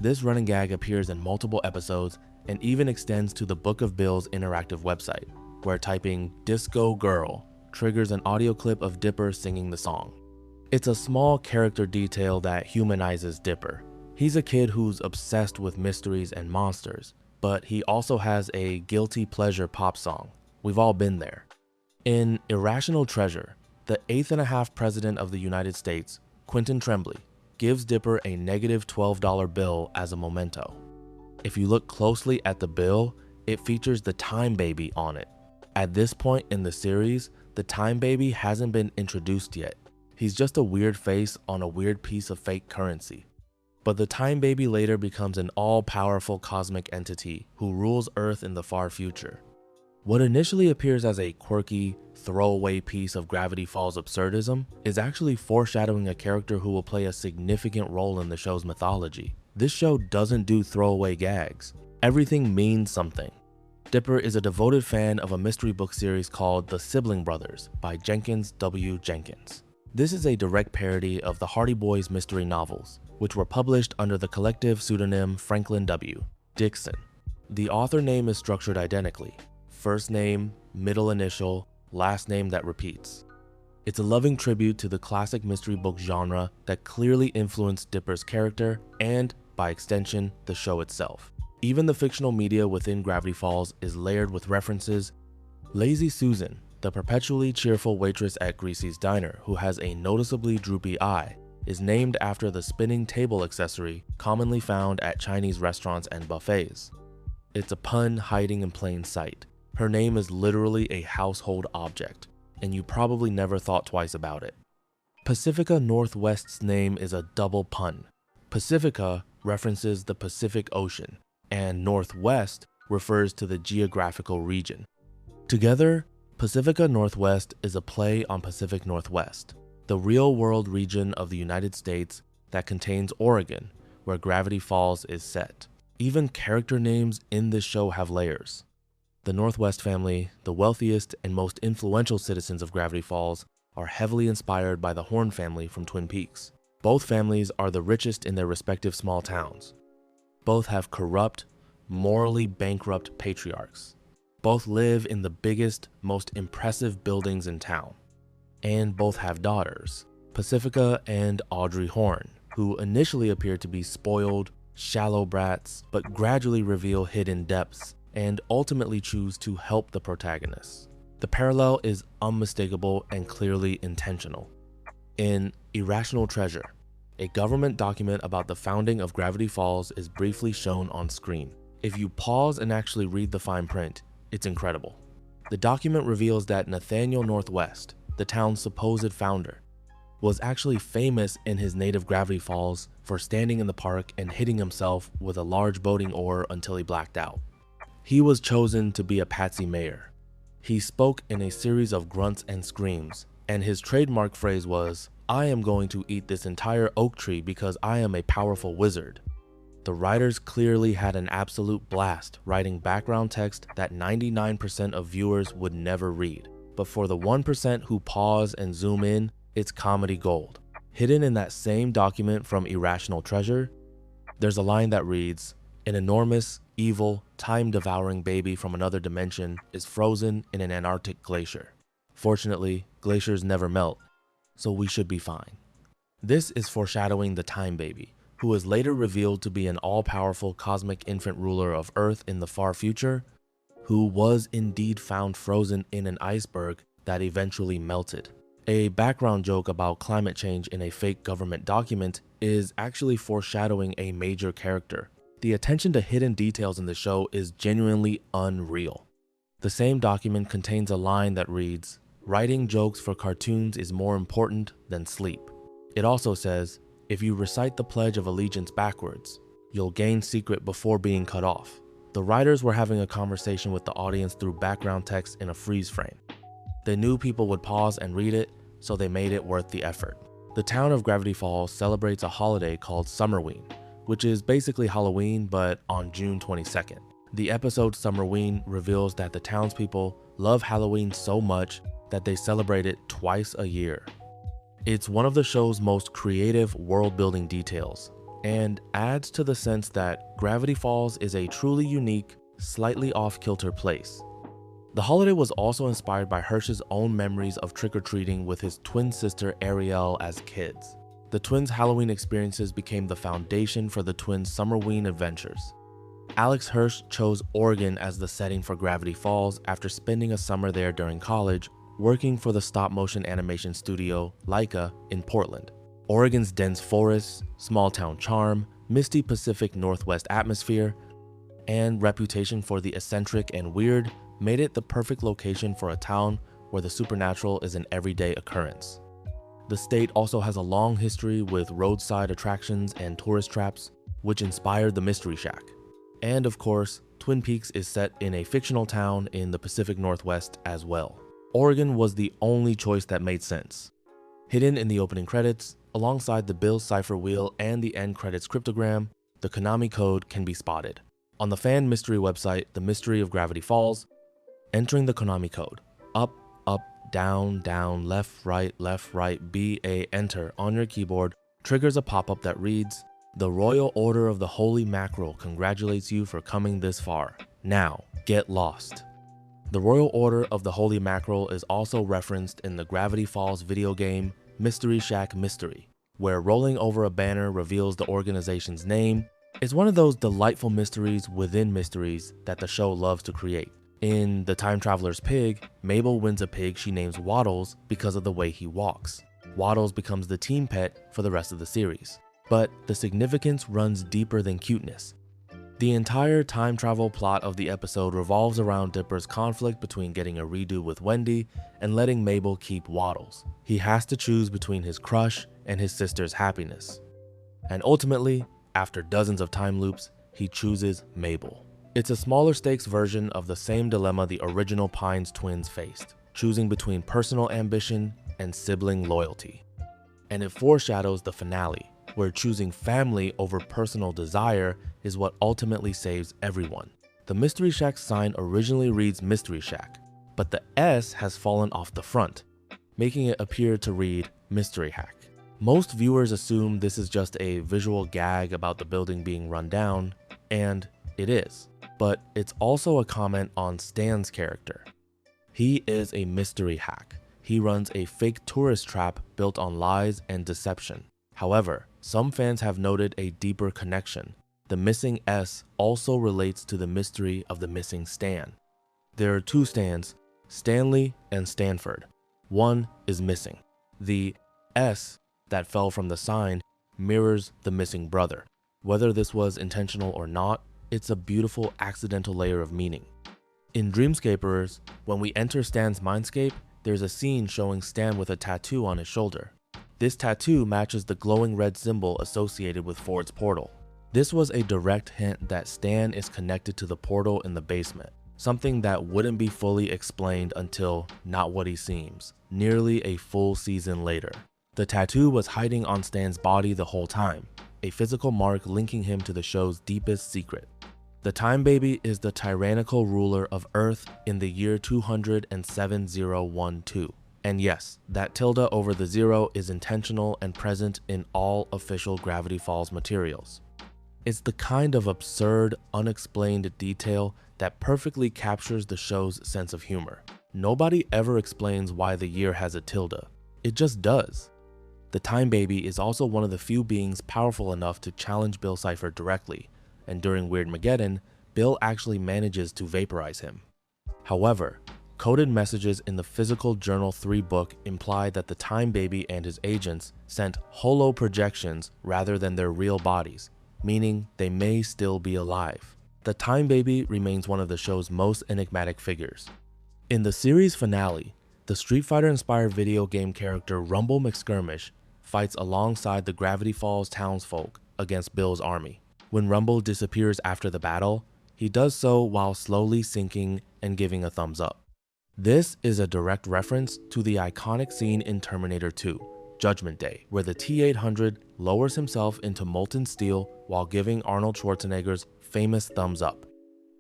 A: This running gag appears in multiple episodes and even extends to the Book of Bill's interactive website, where typing Disco Girl triggers an audio clip of Dipper singing the song. It's a small character detail that humanizes Dipper. He's a kid who's obsessed with mysteries and monsters, but he also has a guilty pleasure pop song. We've all been there. In Irrational Treasure, the 8th-and-a-half president of the United States, Quentin Tremblay, gives Dipper a negative $12 bill as a memento. If you look closely at the bill, it features the Time Baby on it. At this point in the series, the Time Baby hasn't been introduced yet. He's just a weird face on a weird piece of fake currency. But the Time Baby later becomes an all-powerful cosmic entity who rules Earth in the far future. What initially appears as a quirky, throwaway piece of Gravity Falls absurdism is actually foreshadowing a character who will play a significant role in the show's mythology. This show doesn't do throwaway gags. Everything means something. Dipper is a devoted fan of a mystery book series called The Sibling Brothers by Jenkins W. Jenkins. This is a direct parody of the Hardy Boys mystery novels, which were published under the collective pseudonym Franklin W. Dixon. The author name is structured identically. First name, middle initial, last name that repeats. It's a loving tribute to the classic mystery book genre that clearly influenced Dipper's character and, by extension, the show itself. Even the fictional media within Gravity Falls is layered with references. Lazy Susan, the perpetually cheerful waitress at Greasy's Diner who has a noticeably droopy eye, is named after the spinning table accessory commonly found at Chinese restaurants and buffets. It's a pun hiding in plain sight. Her name is literally a household object, and you probably never thought twice about it. Pacifica Northwest's name is a double pun. Pacifica references the Pacific Ocean, and Northwest refers to the geographical region. Together, Pacifica Northwest is a play on Pacific Northwest, the real-world region of the United States that contains Oregon, where Gravity Falls is set. Even character names in this show have layers. The Northwest family, the wealthiest and most influential citizens of Gravity Falls, are heavily inspired by the Horn family from Twin Peaks. Both families are the richest in their respective small towns. Both have corrupt, morally bankrupt patriarchs. Both live in the biggest, most impressive buildings in town. And both have daughters, Pacifica and Audrey Horn, who initially appear to be spoiled, shallow brats, but gradually reveal hidden depths and ultimately choose to help the protagonists. The parallel is unmistakable and clearly intentional. In Irrational Treasure, a government document about the founding of Gravity Falls is briefly shown on screen. If you pause and actually read the fine print, it's incredible. The document reveals that Nathaniel Northwest, the town's supposed founder, was actually famous in his native Gravity Falls for standing in the park and hitting himself with a large boating oar until he blacked out. He was chosen to be a patsy mayor. He spoke in a series of grunts and screams, and his trademark phrase was, "I am going to eat this entire oak tree because I am a powerful wizard." The writers clearly had an absolute blast writing background text that 99% of viewers would never read. But for the 1% who pause and zoom in, it's comedy gold. Hidden in that same document from Irrational Treasure, there's a line that reads, "An enormous, evil, time-devouring baby from another dimension is frozen in an Antarctic glacier. Fortunately, glaciers never melt, so we should be fine." This is foreshadowing the Time Baby, who is later revealed to be an all-powerful cosmic infant ruler of Earth in the far future, who was indeed found frozen in an iceberg that eventually melted. A background joke about climate change in a fake government document is actually foreshadowing a major character. The attention to hidden details in the show is genuinely unreal. The same document contains a line that reads, "Writing jokes for cartoons is more important than sleep." It also says, "If you recite the Pledge of Allegiance backwards, you'll gain secret before being cut off." The writers were having a conversation with the audience through background text in a freeze frame. They knew people would pause and read it, so they made it worth the effort. The town of Gravity Falls celebrates a holiday called Summerween, which is basically Halloween but on June 22nd. The episode Summerween reveals that the townspeople love Halloween so much that they celebrate it twice a year. It's one of the show's most creative world-building details, and adds to the sense that Gravity Falls is a truly unique, slightly off-kilter place. The holiday was also inspired by Hirsch's own memories of trick-or-treating with his twin sister Ariel as kids. The twins' Halloween experiences became the foundation for the twins' Summerween adventures. Alex Hirsch chose Oregon as the setting for Gravity Falls after spending a summer there during college, working for the stop-motion animation studio Laika in Portland. Oregon's dense forests, small-town charm, misty Pacific Northwest atmosphere, and reputation for the eccentric and weird made it the perfect location for a town where the supernatural is an everyday occurrence. The state also has a long history with roadside attractions and tourist traps, which inspired the Mystery Shack. And of course, Twin Peaks is set in a fictional town in the Pacific Northwest as well. Oregon was the only choice that made sense. Hidden in the opening credits, alongside the Bill's Cipher wheel and the end credits cryptogram, the Konami code can be spotted. On the fan mystery website, The Mystery of Gravity Falls, entering the Konami code, up, up, down, down, left, right, BA, enter on your keyboard, triggers a pop-up that reads, "The Royal Order of the Holy Mackerel congratulates you for coming this far. Now, get lost." The Royal Order of the Holy Mackerel is also referenced in the Gravity Falls video game Mystery Shack Mystery, where rolling over a banner reveals the organization's name. It's one of those delightful mysteries within mysteries that the show loves to create. In The Time Traveler's Pig, Mabel wins a pig she names Waddles because of the way he walks. Waddles becomes the team pet for the rest of the series. But the significance runs deeper than cuteness. The entire time travel plot of the episode revolves around Dipper's conflict between getting a redo with Wendy and letting Mabel keep Waddles. He has to choose between his crush and his sister's happiness. And ultimately, after dozens of time loops, he chooses Mabel. It's a smaller stakes version of the same dilemma the original Pines twins faced, choosing between personal ambition and sibling loyalty. And it foreshadows the finale, where choosing family over personal desire is what ultimately saves everyone. The Mystery Shack sign originally reads Mystery Shack, but the S has fallen off the front, making it appear to read Mystery Hack. Most viewers assume this is just a visual gag about the building being run down, and it is, but it's also a comment on Stan's character. He is a mystery hack. He runs a fake tourist trap built on lies and deception. However, some fans have noted a deeper connection. The missing S also relates to the mystery of the missing Stan. There are two Stans, Stanley and Stanford. One is missing. The S that fell from the sign mirrors the missing brother. Whether this was intentional or not, it's a beautiful accidental layer of meaning. In Dreamscapers, when we enter Stan's mindscape, there's a scene showing Stan with a tattoo on his shoulder. This tattoo matches the glowing red symbol associated with Ford's portal. This was a direct hint that Stan is connected to the portal in the basement, something that wouldn't be fully explained until Not What He Seems, nearly a full season later. The tattoo was hiding on Stan's body the whole time, a physical mark linking him to the show's deepest secret. The Time Baby is the tyrannical ruler of Earth in the year 207-012. And yes, that tilde over the 0 is intentional and present in all official Gravity Falls materials. It's the kind of absurd, unexplained detail that perfectly captures the show's sense of humor. Nobody ever explains why the year has a tilde. It just does. The Time Baby is also one of the few beings powerful enough to challenge Bill Cipher directly, and during Weirdmageddon, Bill actually manages to vaporize him. However, coded messages in the Physical Journal 3 book imply that the Time Baby and his agents sent holo projections rather than their real bodies, meaning they may still be alive. The Time Baby remains one of the show's most enigmatic figures. In the series finale, the Street Fighter-inspired video game character Rumble McSkirmish fights alongside the Gravity Falls townsfolk against Bill's army. When Rumble disappears after the battle, he does so while slowly sinking and giving a thumbs up. This is a direct reference to the iconic scene in Terminator 2, Judgment Day, where the T-800 lowers himself into molten steel while giving Arnold Schwarzenegger's famous thumbs up.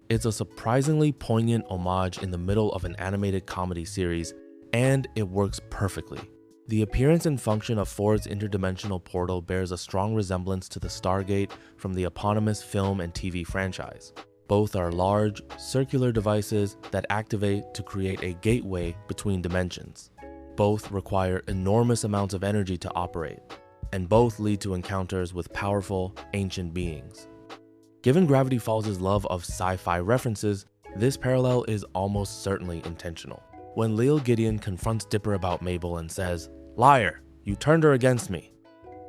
A: It's a surprisingly poignant homage in the middle of an animated comedy series, and it works perfectly. The appearance and function of Ford's interdimensional portal bears a strong resemblance to the Stargate from the eponymous film and TV franchise. Both are large, circular devices that activate to create a gateway between dimensions. Both require enormous amounts of energy to operate, and both lead to encounters with powerful, ancient beings. Given Gravity Falls' love of sci-fi references, this parallel is almost certainly intentional. When Lil Gideon confronts Dipper about Mabel and says, "Liar, you turned her against me,"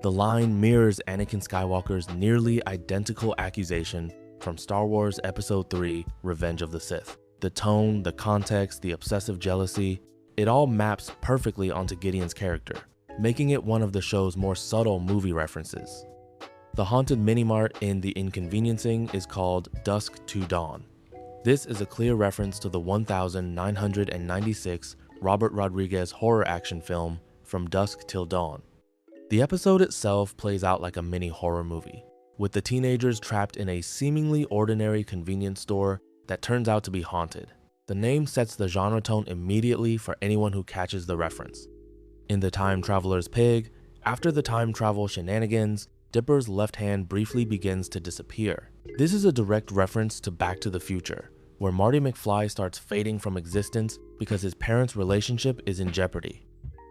A: the line mirrors Anakin Skywalker's nearly identical accusation from Star Wars Episode 3, Revenge of the Sith. The tone, the context, the obsessive jealousy, it all maps perfectly onto Gideon's character, making it one of the show's more subtle movie references. The haunted mini-mart in The Inconveniencing is called Dusk to Dawn, This is a clear reference to the 1996 Robert Rodriguez horror action film From Dusk Till Dawn. The episode itself plays out like a mini horror movie, with the teenagers trapped in a seemingly ordinary convenience store that turns out to be haunted. The name sets the genre tone immediately for anyone who catches the reference. In The Time Traveler's Pig, after the time travel shenanigans, Dipper's left hand briefly begins to disappear. This is a direct reference to Back to the Future, where Marty McFly starts fading from existence because his parents' relationship is in jeopardy.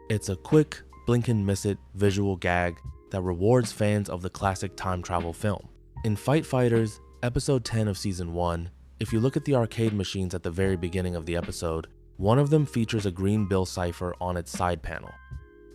A: It's a quick, blink and miss it visual gag that rewards fans of the classic time travel film. In Fight Fighters, episode 10 of season 1, if you look at the arcade machines at the very beginning of the episode, one of them features a green Bill Cipher on its side panel.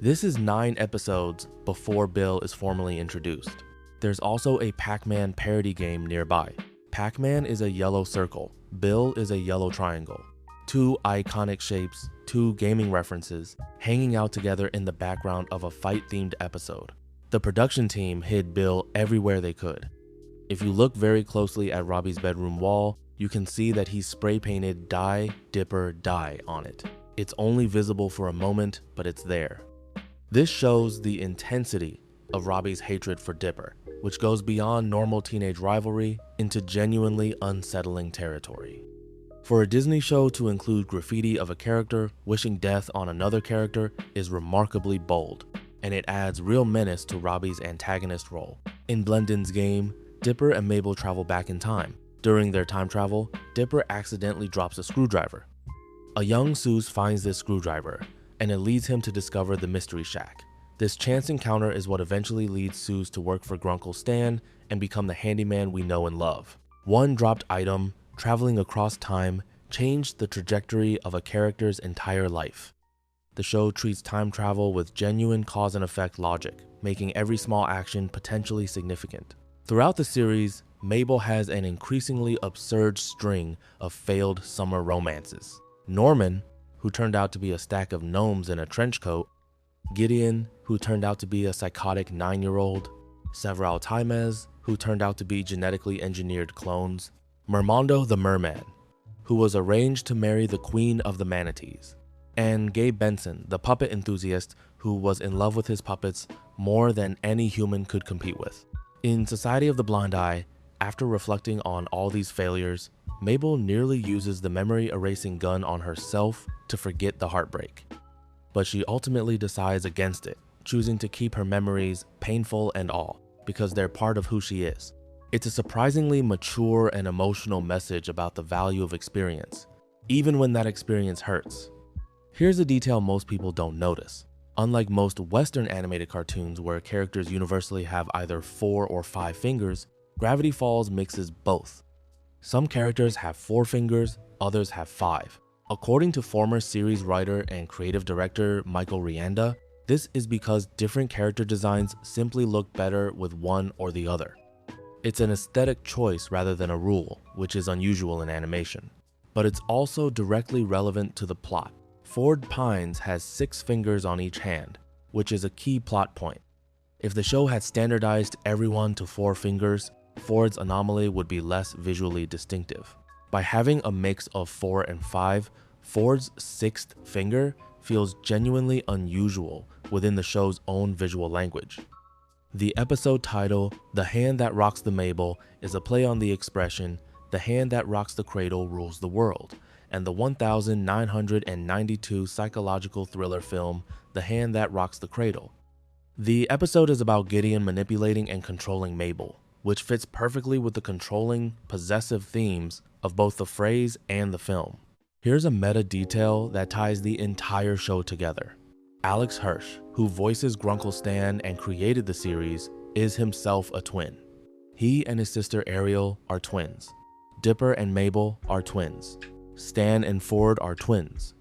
A: This is 9 episodes before Bill is formally introduced. There's also a Pac-Man parody game nearby. Pac-Man is a yellow circle, Bill is a yellow triangle. 2 iconic shapes, 2 gaming references, hanging out together in the background of a fight-themed episode. The production team hid Bill everywhere they could. If you look very closely at Robbie's bedroom wall, you can see that he's spray-painted Die, Dipper, Die on it. It's only visible for a moment, but it's there. This shows the intensity of Robbie's hatred for Dipper, which goes beyond normal teenage rivalry into genuinely unsettling territory. For a Disney show to include graffiti of a character wishing death on another character is remarkably bold, and it adds real menace to Robbie's antagonist role. In Blendin's game, Dipper and Mabel travel back in time. During their time travel, Dipper accidentally drops a screwdriver. A young Soos finds this screwdriver, and it leads him to discover the Mystery Shack. This chance encounter is what eventually leads Soos to work for Grunkle Stan and become the handyman we know and love. One dropped item, traveling across time, changed the trajectory of a character's entire life. The show treats time travel with genuine cause and effect logic, making every small action potentially significant. Throughout the series, Mabel has an increasingly absurd string of failed summer romances. Norman, who turned out to be a stack of gnomes in a trench coat, Gideon, who turned out to be a psychotic 9-year-old, Several Timez, who turned out to be genetically engineered clones, Mermondo the Merman, who was arranged to marry the Queen of the Manatees, and Gabe Benson, the puppet enthusiast who was in love with his puppets more than any human could compete with. In Society of the Blind Eye, after reflecting on all these failures, Mabel nearly uses the memory erasing gun on herself to forget the heartbreak. But she ultimately decides against it, choosing to keep her memories, painful and all, because they're part of who she is. It's a surprisingly mature and emotional message about the value of experience, even when that experience hurts. Here's a detail most people don't notice. Unlike most Western animated cartoons where characters universally have either 4 or 5 fingers, Gravity Falls mixes both. Some characters have 4 fingers, others have 5. According to former series writer and creative director Michael Rianda, this is because different character designs simply look better with one or the other. It's an aesthetic choice rather than a rule, which is unusual in animation. But it's also directly relevant to the plot. Ford Pines has 6 fingers on each hand, which is a key plot point. If the show had standardized everyone to 4 fingers, Ford's anomaly would be less visually distinctive. By having a mix of 4 and 5, Ford's 6th finger feels genuinely unusual within the show's own visual language. The episode title, The Hand That Rocks the Mabel, is a play on the expression, the hand that rocks the cradle rules the world, and the 1992 psychological thriller film, The Hand That Rocks the Cradle. The episode is about Gideon manipulating and controlling Mabel, which fits perfectly with the controlling, possessive themes of both the phrase and the film. Here's a meta detail that ties the entire show together. Alex Hirsch, who voices Grunkle Stan and created the series, is himself a twin. He and his sister Ariel are twins. Dipper and Mabel are twins. Stan and Ford are twins.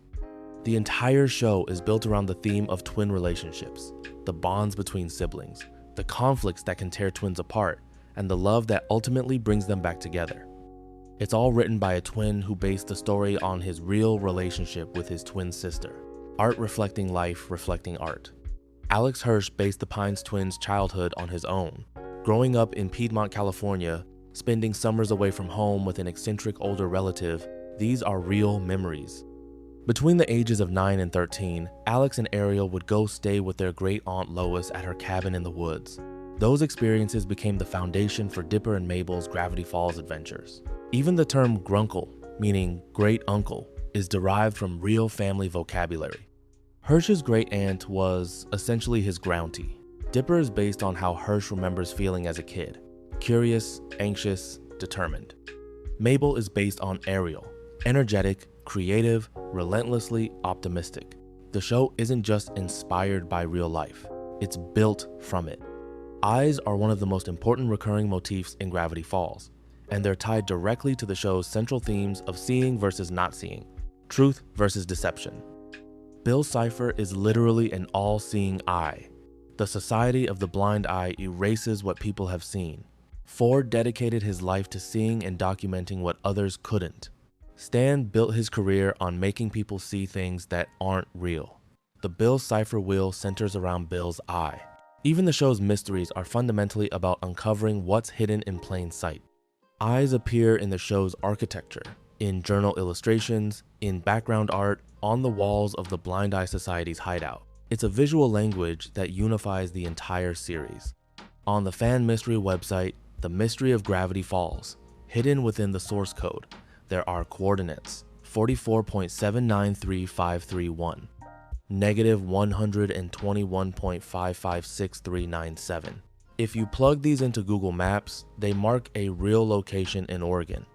A: The entire show is built around the theme of twin relationships, the bonds between siblings, the conflicts that can tear twins apart, and the love that ultimately brings them back together. It's all written by a twin who based the story on his real relationship with his twin sister. Art reflecting life, reflecting art. Alex Hirsch based the Pines twins' childhood on his own. Growing up in Piedmont, California, spending summers away from home with an eccentric older relative, these are real memories. Between the ages of 9 and 13, Alex and Ariel would go stay with their great aunt Lois at her cabin in the woods. Those experiences became the foundation for Dipper and Mabel's Gravity Falls adventures. Even the term grunkle, meaning great uncle, is derived from real family vocabulary. Hirsch's great aunt was essentially his grountie. Dipper is based on how Hirsch remembers feeling as a kid: curious, anxious, determined. Mabel is based on Ariel, energetic, creative, relentlessly optimistic. The show isn't just inspired by real life, it's built from it. Eyes are one of the most important recurring motifs in Gravity Falls, and they're tied directly to the show's central themes of seeing versus not seeing, truth versus deception. Bill's Cipher is literally an all-seeing eye. The Society of the Blind Eye erases what people have seen. Ford dedicated his life to seeing and documenting what others couldn't. Stan built his career on making people see things that aren't real. The Bill Cipher wheel centers around Bill's eye. Even the show's mysteries are fundamentally about uncovering what's hidden in plain sight. Eyes appear in the show's architecture, in journal illustrations, in background art, on the walls of the Blind Eye Society's hideout. It's a visual language that unifies the entire series. On the fan mystery website, The Mystery of Gravity Falls, hidden within the source code, there are coordinates: 44.793531, negative 121.55637. If you plug these into Google Maps, they mark a real location in Oregon.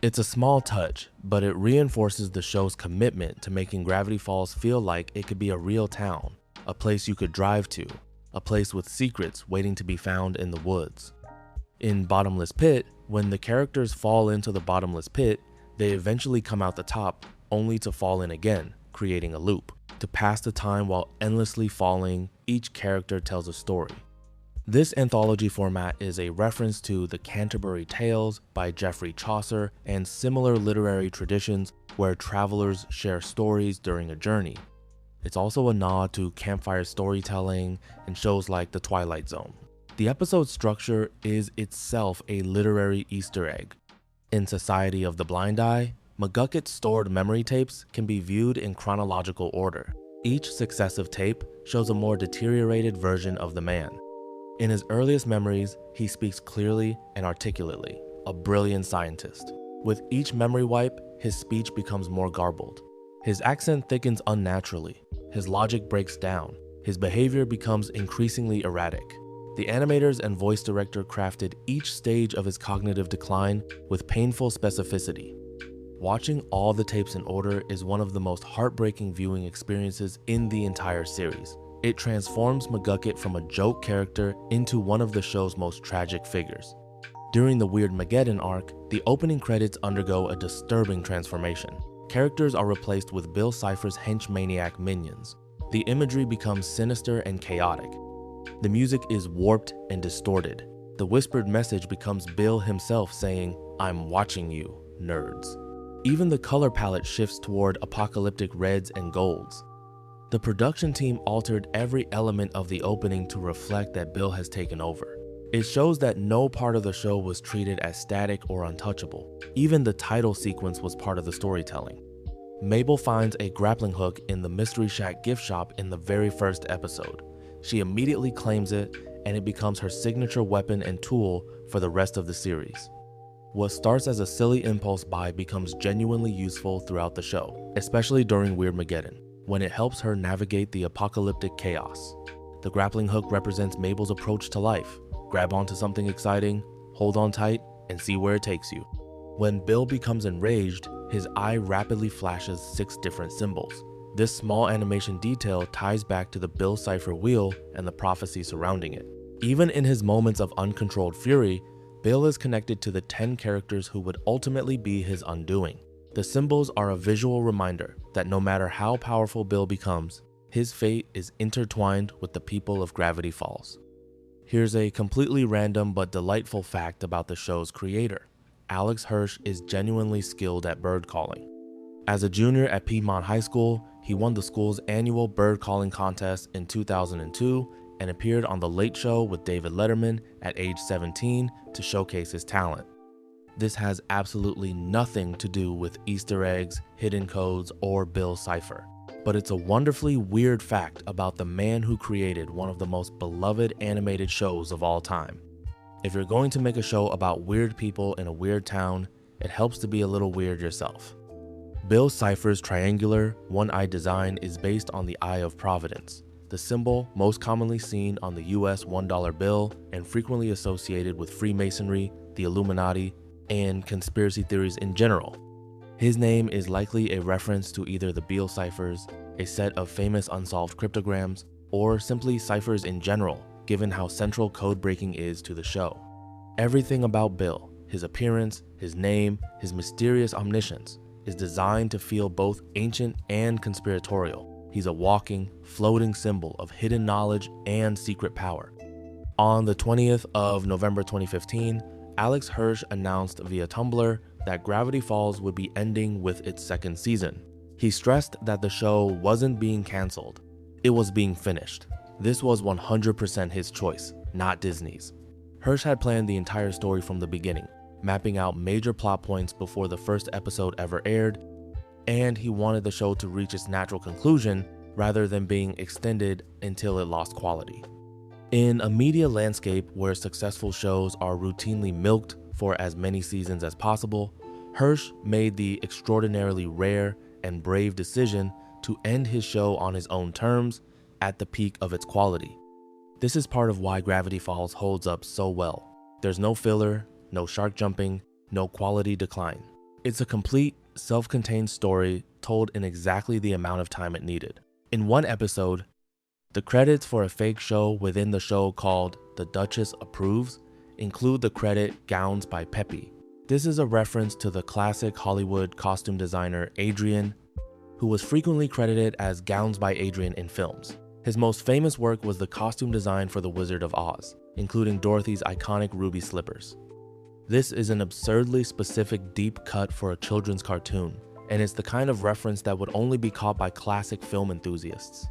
A: It's a small touch, but it reinforces the show's commitment to making Gravity Falls feel like it could be a real town, a place you could drive to, a place with secrets waiting to be found in the woods. In Bottomless Pit, when the characters fall into the bottomless pit, they eventually come out the top, only to fall in again, creating a loop. To pass the time while endlessly falling, each character tells a story. This anthology format is a reference to the Canterbury Tales by Geoffrey Chaucer and similar literary traditions where travelers share stories during a journey. It's also a nod to campfire storytelling and shows like The Twilight Zone. The episode structure is itself a literary Easter egg. In Society of the Blind Eye, McGucket's stored memory tapes can be viewed in chronological order. Each successive tape shows a more deteriorated version of the man. In his earliest memories, he speaks clearly and articulately, a brilliant scientist. With each memory wipe, his speech becomes more garbled. His accent thickens unnaturally, his logic breaks down, his behavior becomes increasingly erratic. The animators and voice director crafted each stage of his cognitive decline with painful specificity. Watching all the tapes in order is one of the most heartbreaking viewing experiences in the entire series. It transforms McGucket from a joke character into one of the show's most tragic figures. During the Weirdmageddon arc, the opening credits undergo a disturbing transformation. Characters are replaced with Bill Cipher's henchmaniac minions. The imagery becomes sinister and chaotic. The music is warped and distorted. The whispered message becomes Bill himself saying, "I'm watching you, nerds." Even the color palette shifts toward apocalyptic reds and golds. The production team altered every element of the opening to reflect that Bill has taken over. It shows that no part of the show was treated as static or untouchable. Even the title sequence was part of the storytelling. Mabel finds a grappling hook in the Mystery Shack gift shop in the very first episode. She immediately claims it, and it becomes her signature weapon and tool for the rest of the series. What starts as a silly impulse buy becomes genuinely useful throughout the show, especially during Weirdmageddon, when it helps her navigate the apocalyptic chaos. The grappling hook represents Mabel's approach to life. Grab onto something exciting, hold on tight, and see where it takes you. When Bill becomes enraged, his eye rapidly flashes 6 different symbols. This small animation detail ties back to the Bill Cipher wheel and the prophecy surrounding it. Even in his moments of uncontrolled fury, Bill is connected to the 10 characters who would ultimately be his undoing. The symbols are a visual reminder that no matter how powerful Bill becomes, his fate is intertwined with the people of Gravity Falls. Here's a completely random but delightful fact about the show's creator. Alex Hirsch is genuinely skilled at bird calling. As a junior at Piedmont High School, he won the school's annual bird calling contest in 2002 and appeared on The Late Show with David Letterman at age 17 to showcase his talent. This has absolutely nothing to do with Easter eggs, hidden codes, or Bill's Cipher. But it's a wonderfully weird fact about the man who created one of the most beloved animated shows of all time. If you're going to make a show about weird people in a weird town, it helps to be a little weird yourself. Bill's Cipher's triangular, one-eyed design is based on the Eye of Providence, the symbol most commonly seen on the US $1 bill and frequently associated with Freemasonry, the Illuminati, and conspiracy theories in general. His name is likely a reference to either the Beale ciphers, a set of famous unsolved cryptograms, or simply ciphers in general, given how central code breaking is to the show. Everything about Bill, his appearance, his name, his mysterious omniscience, is designed to feel both ancient and conspiratorial. He's a walking, floating symbol of hidden knowledge and secret power. On the 20th of November 2015, Alex Hirsch announced via Tumblr that Gravity Falls would be ending with its second season. He stressed that the show wasn't being cancelled, it was being finished. This was 100% his choice, not Disney's. Hirsch had planned the entire story from the beginning, mapping out major plot points before the first episode ever aired, and he wanted the show to reach its natural conclusion rather than being extended until it lost quality. In a media landscape where successful shows are routinely milked for as many seasons as possible, Hirsch made the extraordinarily rare and brave decision to end his show on his own terms at the peak of its quality. This is part of why Gravity Falls holds up so well. There's no filler, no shark jumping, no quality decline. It's a complete, self-contained story told in exactly the amount of time it needed. In one episode, the credits for a fake show within the show called The Duchess Approves include the credit Gowns by Peppy. This is a reference to the classic Hollywood costume designer Adrian, who was frequently credited as Gowns by Adrian in films. His most famous work was the costume design for The Wizard of Oz, including Dorothy's iconic ruby slippers. This is an absurdly specific deep cut for a children's cartoon, and it's the kind of reference that would only be caught by classic film enthusiasts.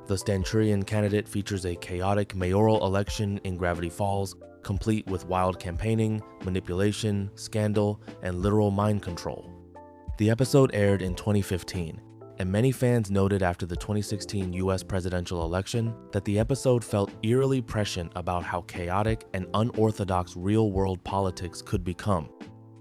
A: The Stanchurian candidate features a chaotic mayoral election in Gravity Falls, complete with wild campaigning, manipulation, scandal, and literal mind control. The episode aired in 2015, and many fans noted after the 2016 US presidential election that the episode felt eerily prescient about how chaotic and unorthodox real-world politics could become.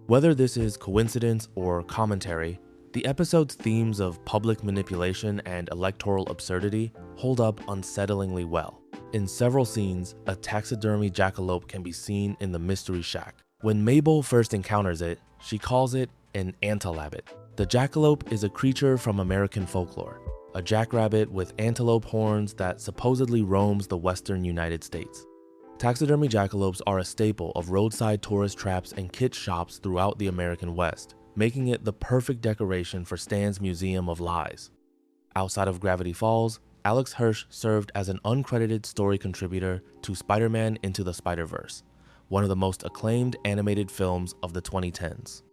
A: Whether this is coincidence or commentary, the episode's themes of public manipulation and electoral absurdity hold up unsettlingly well. In several scenes, a taxidermy jackalope can be seen in the Mystery Shack. When Mabel first encounters it, she calls it an antalabbit. The jackalope is a creature from American folklore, a jackrabbit with antelope horns that supposedly roams the western United States. Taxidermy jackalopes are a staple of roadside tourist traps and kit shops throughout the American West, making it the perfect decoration for Stan's Museum of Lies. Outside of Gravity Falls, Alex Hirsch served as an uncredited story contributor to Spider-Man Into the Spider-Verse, one of the most acclaimed animated films of the 2010s.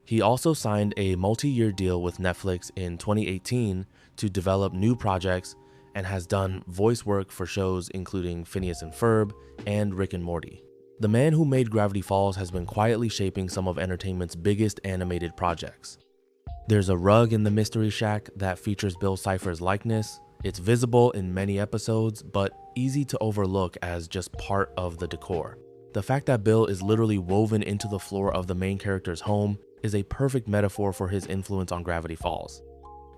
A: He also signed a multi-year deal with Netflix in 2018 to develop new projects and has done voice work for shows including Phineas and Ferb and Rick and Morty. The man who made Gravity Falls has been quietly shaping some of entertainment's biggest animated projects. There's a rug in the Mystery Shack that features Bill Cipher's likeness. It's visible in many episodes, but easy to overlook as just part of the decor. The fact that Bill is literally woven into the floor of the main character's home is a perfect metaphor for his influence on Gravity Falls.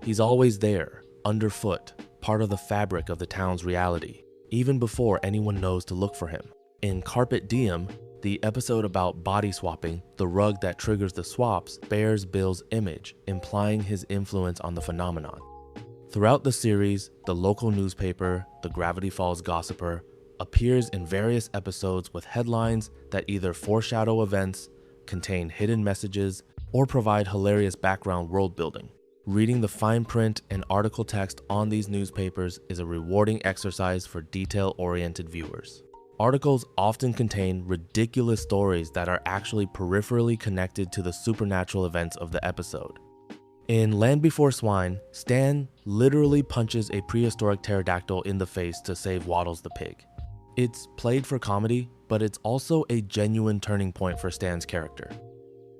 A: He's always there, underfoot, part of the fabric of the town's reality, even before anyone knows to look for him. In Carpet Diem, the episode about body swapping, the rug that triggers the swaps bears Bill's image, implying his influence on the phenomenon. Throughout the series, the local newspaper, the Gravity Falls Gossiper, appears in various episodes with headlines that either foreshadow events, contain hidden messages, or provide hilarious background world building. Reading the fine print and article text on these newspapers is a rewarding exercise for detail-oriented viewers. Articles often contain ridiculous stories that are actually peripherally connected to the supernatural events of the episode. In Land Before Swine, Stan literally punches a prehistoric pterodactyl in the face to save Waddles the pig. It's played for comedy, but it's also a genuine turning point for Stan's character.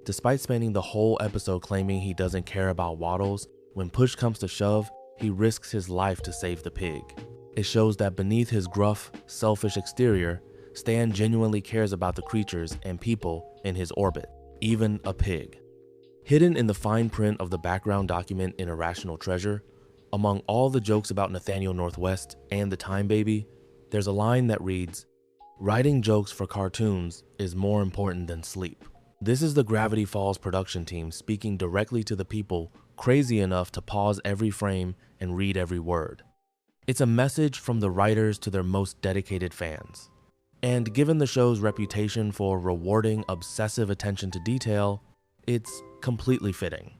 A: Despite spending the whole episode claiming he doesn't care about Waddles, when push comes to shove, he risks his life to save the pig. It shows that beneath his gruff, selfish exterior, Stan genuinely cares about the creatures and people in his orbit, even a pig. Hidden in the fine print of the background document in Irrational Treasure, among all the jokes about Nathaniel Northwest and the Time Baby, there's a line that reads, "Writing jokes for cartoons is more important than sleep." This is the Gravity Falls production team speaking directly to the people crazy enough to pause every frame and read every word. It's a message from the writers to their most dedicated fans. And given the show's reputation for rewarding obsessive attention to detail, it's completely fitting.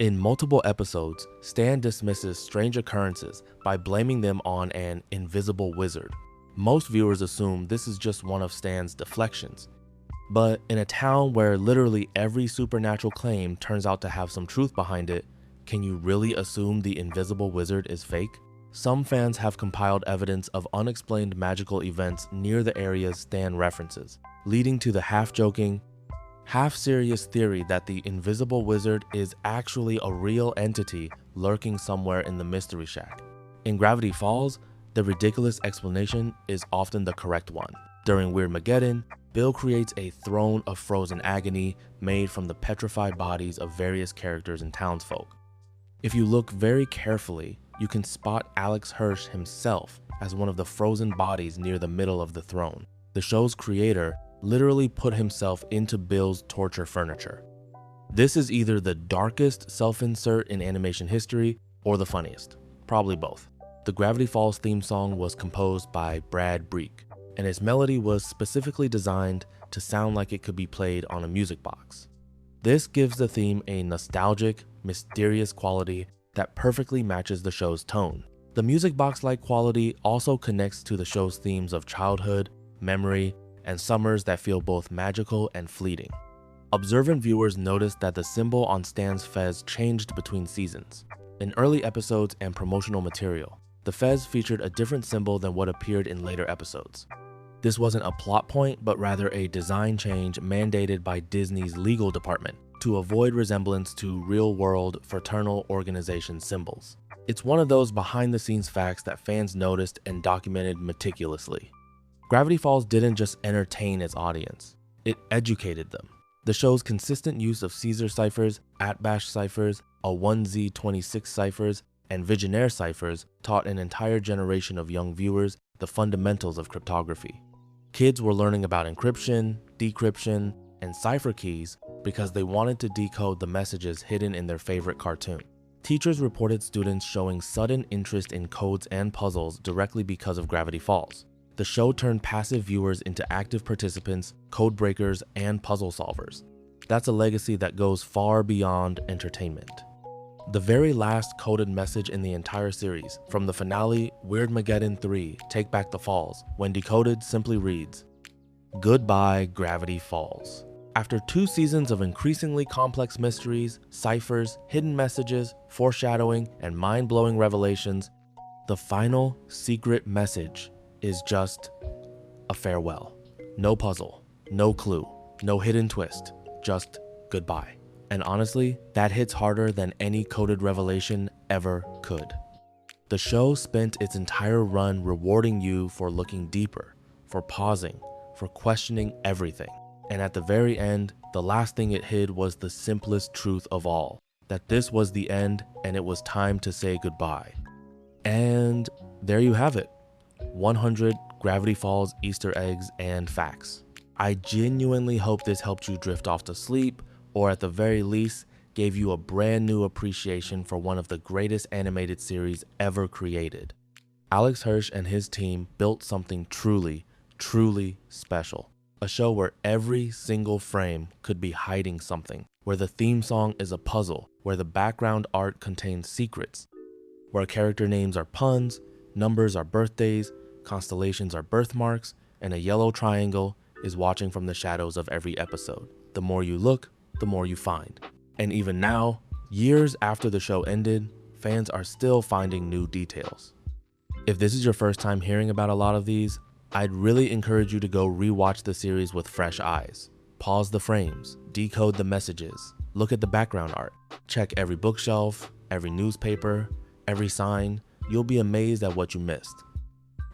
A: In multiple episodes, Stan dismisses strange occurrences by blaming them on an invisible wizard. Most viewers assume this is just one of Stan's deflections. But in a town where literally every supernatural claim turns out to have some truth behind it, can you really assume the invisible wizard is fake? Some fans have compiled evidence of unexplained magical events near the areas Stan references, leading to the half-joking, half-serious theory that the invisible wizard is actually a real entity lurking somewhere in the Mystery Shack. In Gravity Falls, the ridiculous explanation is often the correct one. During Weirdmageddon, Bill creates a throne of frozen agony made from the petrified bodies of various characters and townsfolk. If you look very carefully, you can spot Alex Hirsch himself as one of the frozen bodies near the middle of the throne. The show's creator literally put himself into Bill's torture furniture. This is either the darkest self-insert in animation history or the funniest, probably both. The Gravity Falls theme song was composed by Brad Breek, and its melody was specifically designed to sound like it could be played on a music box. This gives the theme a nostalgic, mysterious quality that perfectly matches the show's tone. The music box-like quality also connects to the show's themes of childhood, memory, and summers that feel both magical and fleeting. Observant viewers noticed that the symbol on Stan's fez changed between seasons. In early episodes and promotional material, the fez featured a different symbol than what appeared in later episodes. This wasn't a plot point, but rather a design change mandated by Disney's legal department to avoid resemblance to real-world fraternal organization symbols. It's one of those behind-the-scenes facts that fans noticed and documented meticulously. Gravity Falls didn't just entertain its audience, it educated them. The show's consistent use of Caesar ciphers, Atbash ciphers, A1Z26 ciphers, and Vigenère ciphers taught an entire generation of young viewers the fundamentals of cryptography. Kids were learning about encryption, decryption, and cipher keys because they wanted to decode the messages hidden in their favorite cartoon. Teachers reported students showing sudden interest in codes and puzzles directly because of Gravity Falls. The show turned passive viewers into active participants, code breakers, and puzzle solvers. That's a legacy that goes far beyond entertainment. The very last coded message in the entire series, from the finale Weirdmageddon 3, Take Back the Falls, when decoded simply reads, "Goodbye, Gravity Falls." After 2 seasons of increasingly complex mysteries, ciphers, hidden messages, foreshadowing, and mind-blowing revelations, the final secret message is just a farewell. No puzzle, no clue, no hidden twist, just goodbye. And honestly, that hits harder than any coded revelation ever could. The show spent its entire run rewarding you for looking deeper, for pausing, for questioning everything. And at the very end, the last thing it hid was the simplest truth of all, that this was the end and it was time to say goodbye. And there you have it, 100 Gravity Falls Easter eggs and facts. I genuinely hope this helped you drift off to sleep, or at the very least, gave you a brand new appreciation for one of the greatest animated series ever created. Alex Hirsch and his team built something truly, truly special. A show where every single frame could be hiding something, where the theme song is a puzzle, where the background art contains secrets, where character names are puns, numbers are birthdays, constellations are birthmarks, and a yellow triangle is watching from the shadows of every episode. The more you look, the more you find. And even now, years after the show ended, fans are still finding new details. If this is your first time hearing about a lot of these, I'd really encourage you to go rewatch the series with fresh eyes. pause the frames, decode the messages, look at the background art, check every bookshelf, every newspaper, every sign. You'll be amazed at what you missed.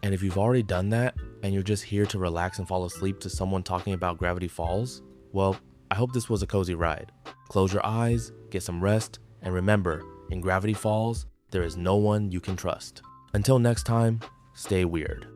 A: And if you've already done that and you're just here to relax and fall asleep to someone talking about Gravity Falls, well, I hope this was a cozy ride. Close your eyes, get some rest, and remember, in Gravity Falls, there is no one you can trust. Until next time, stay weird.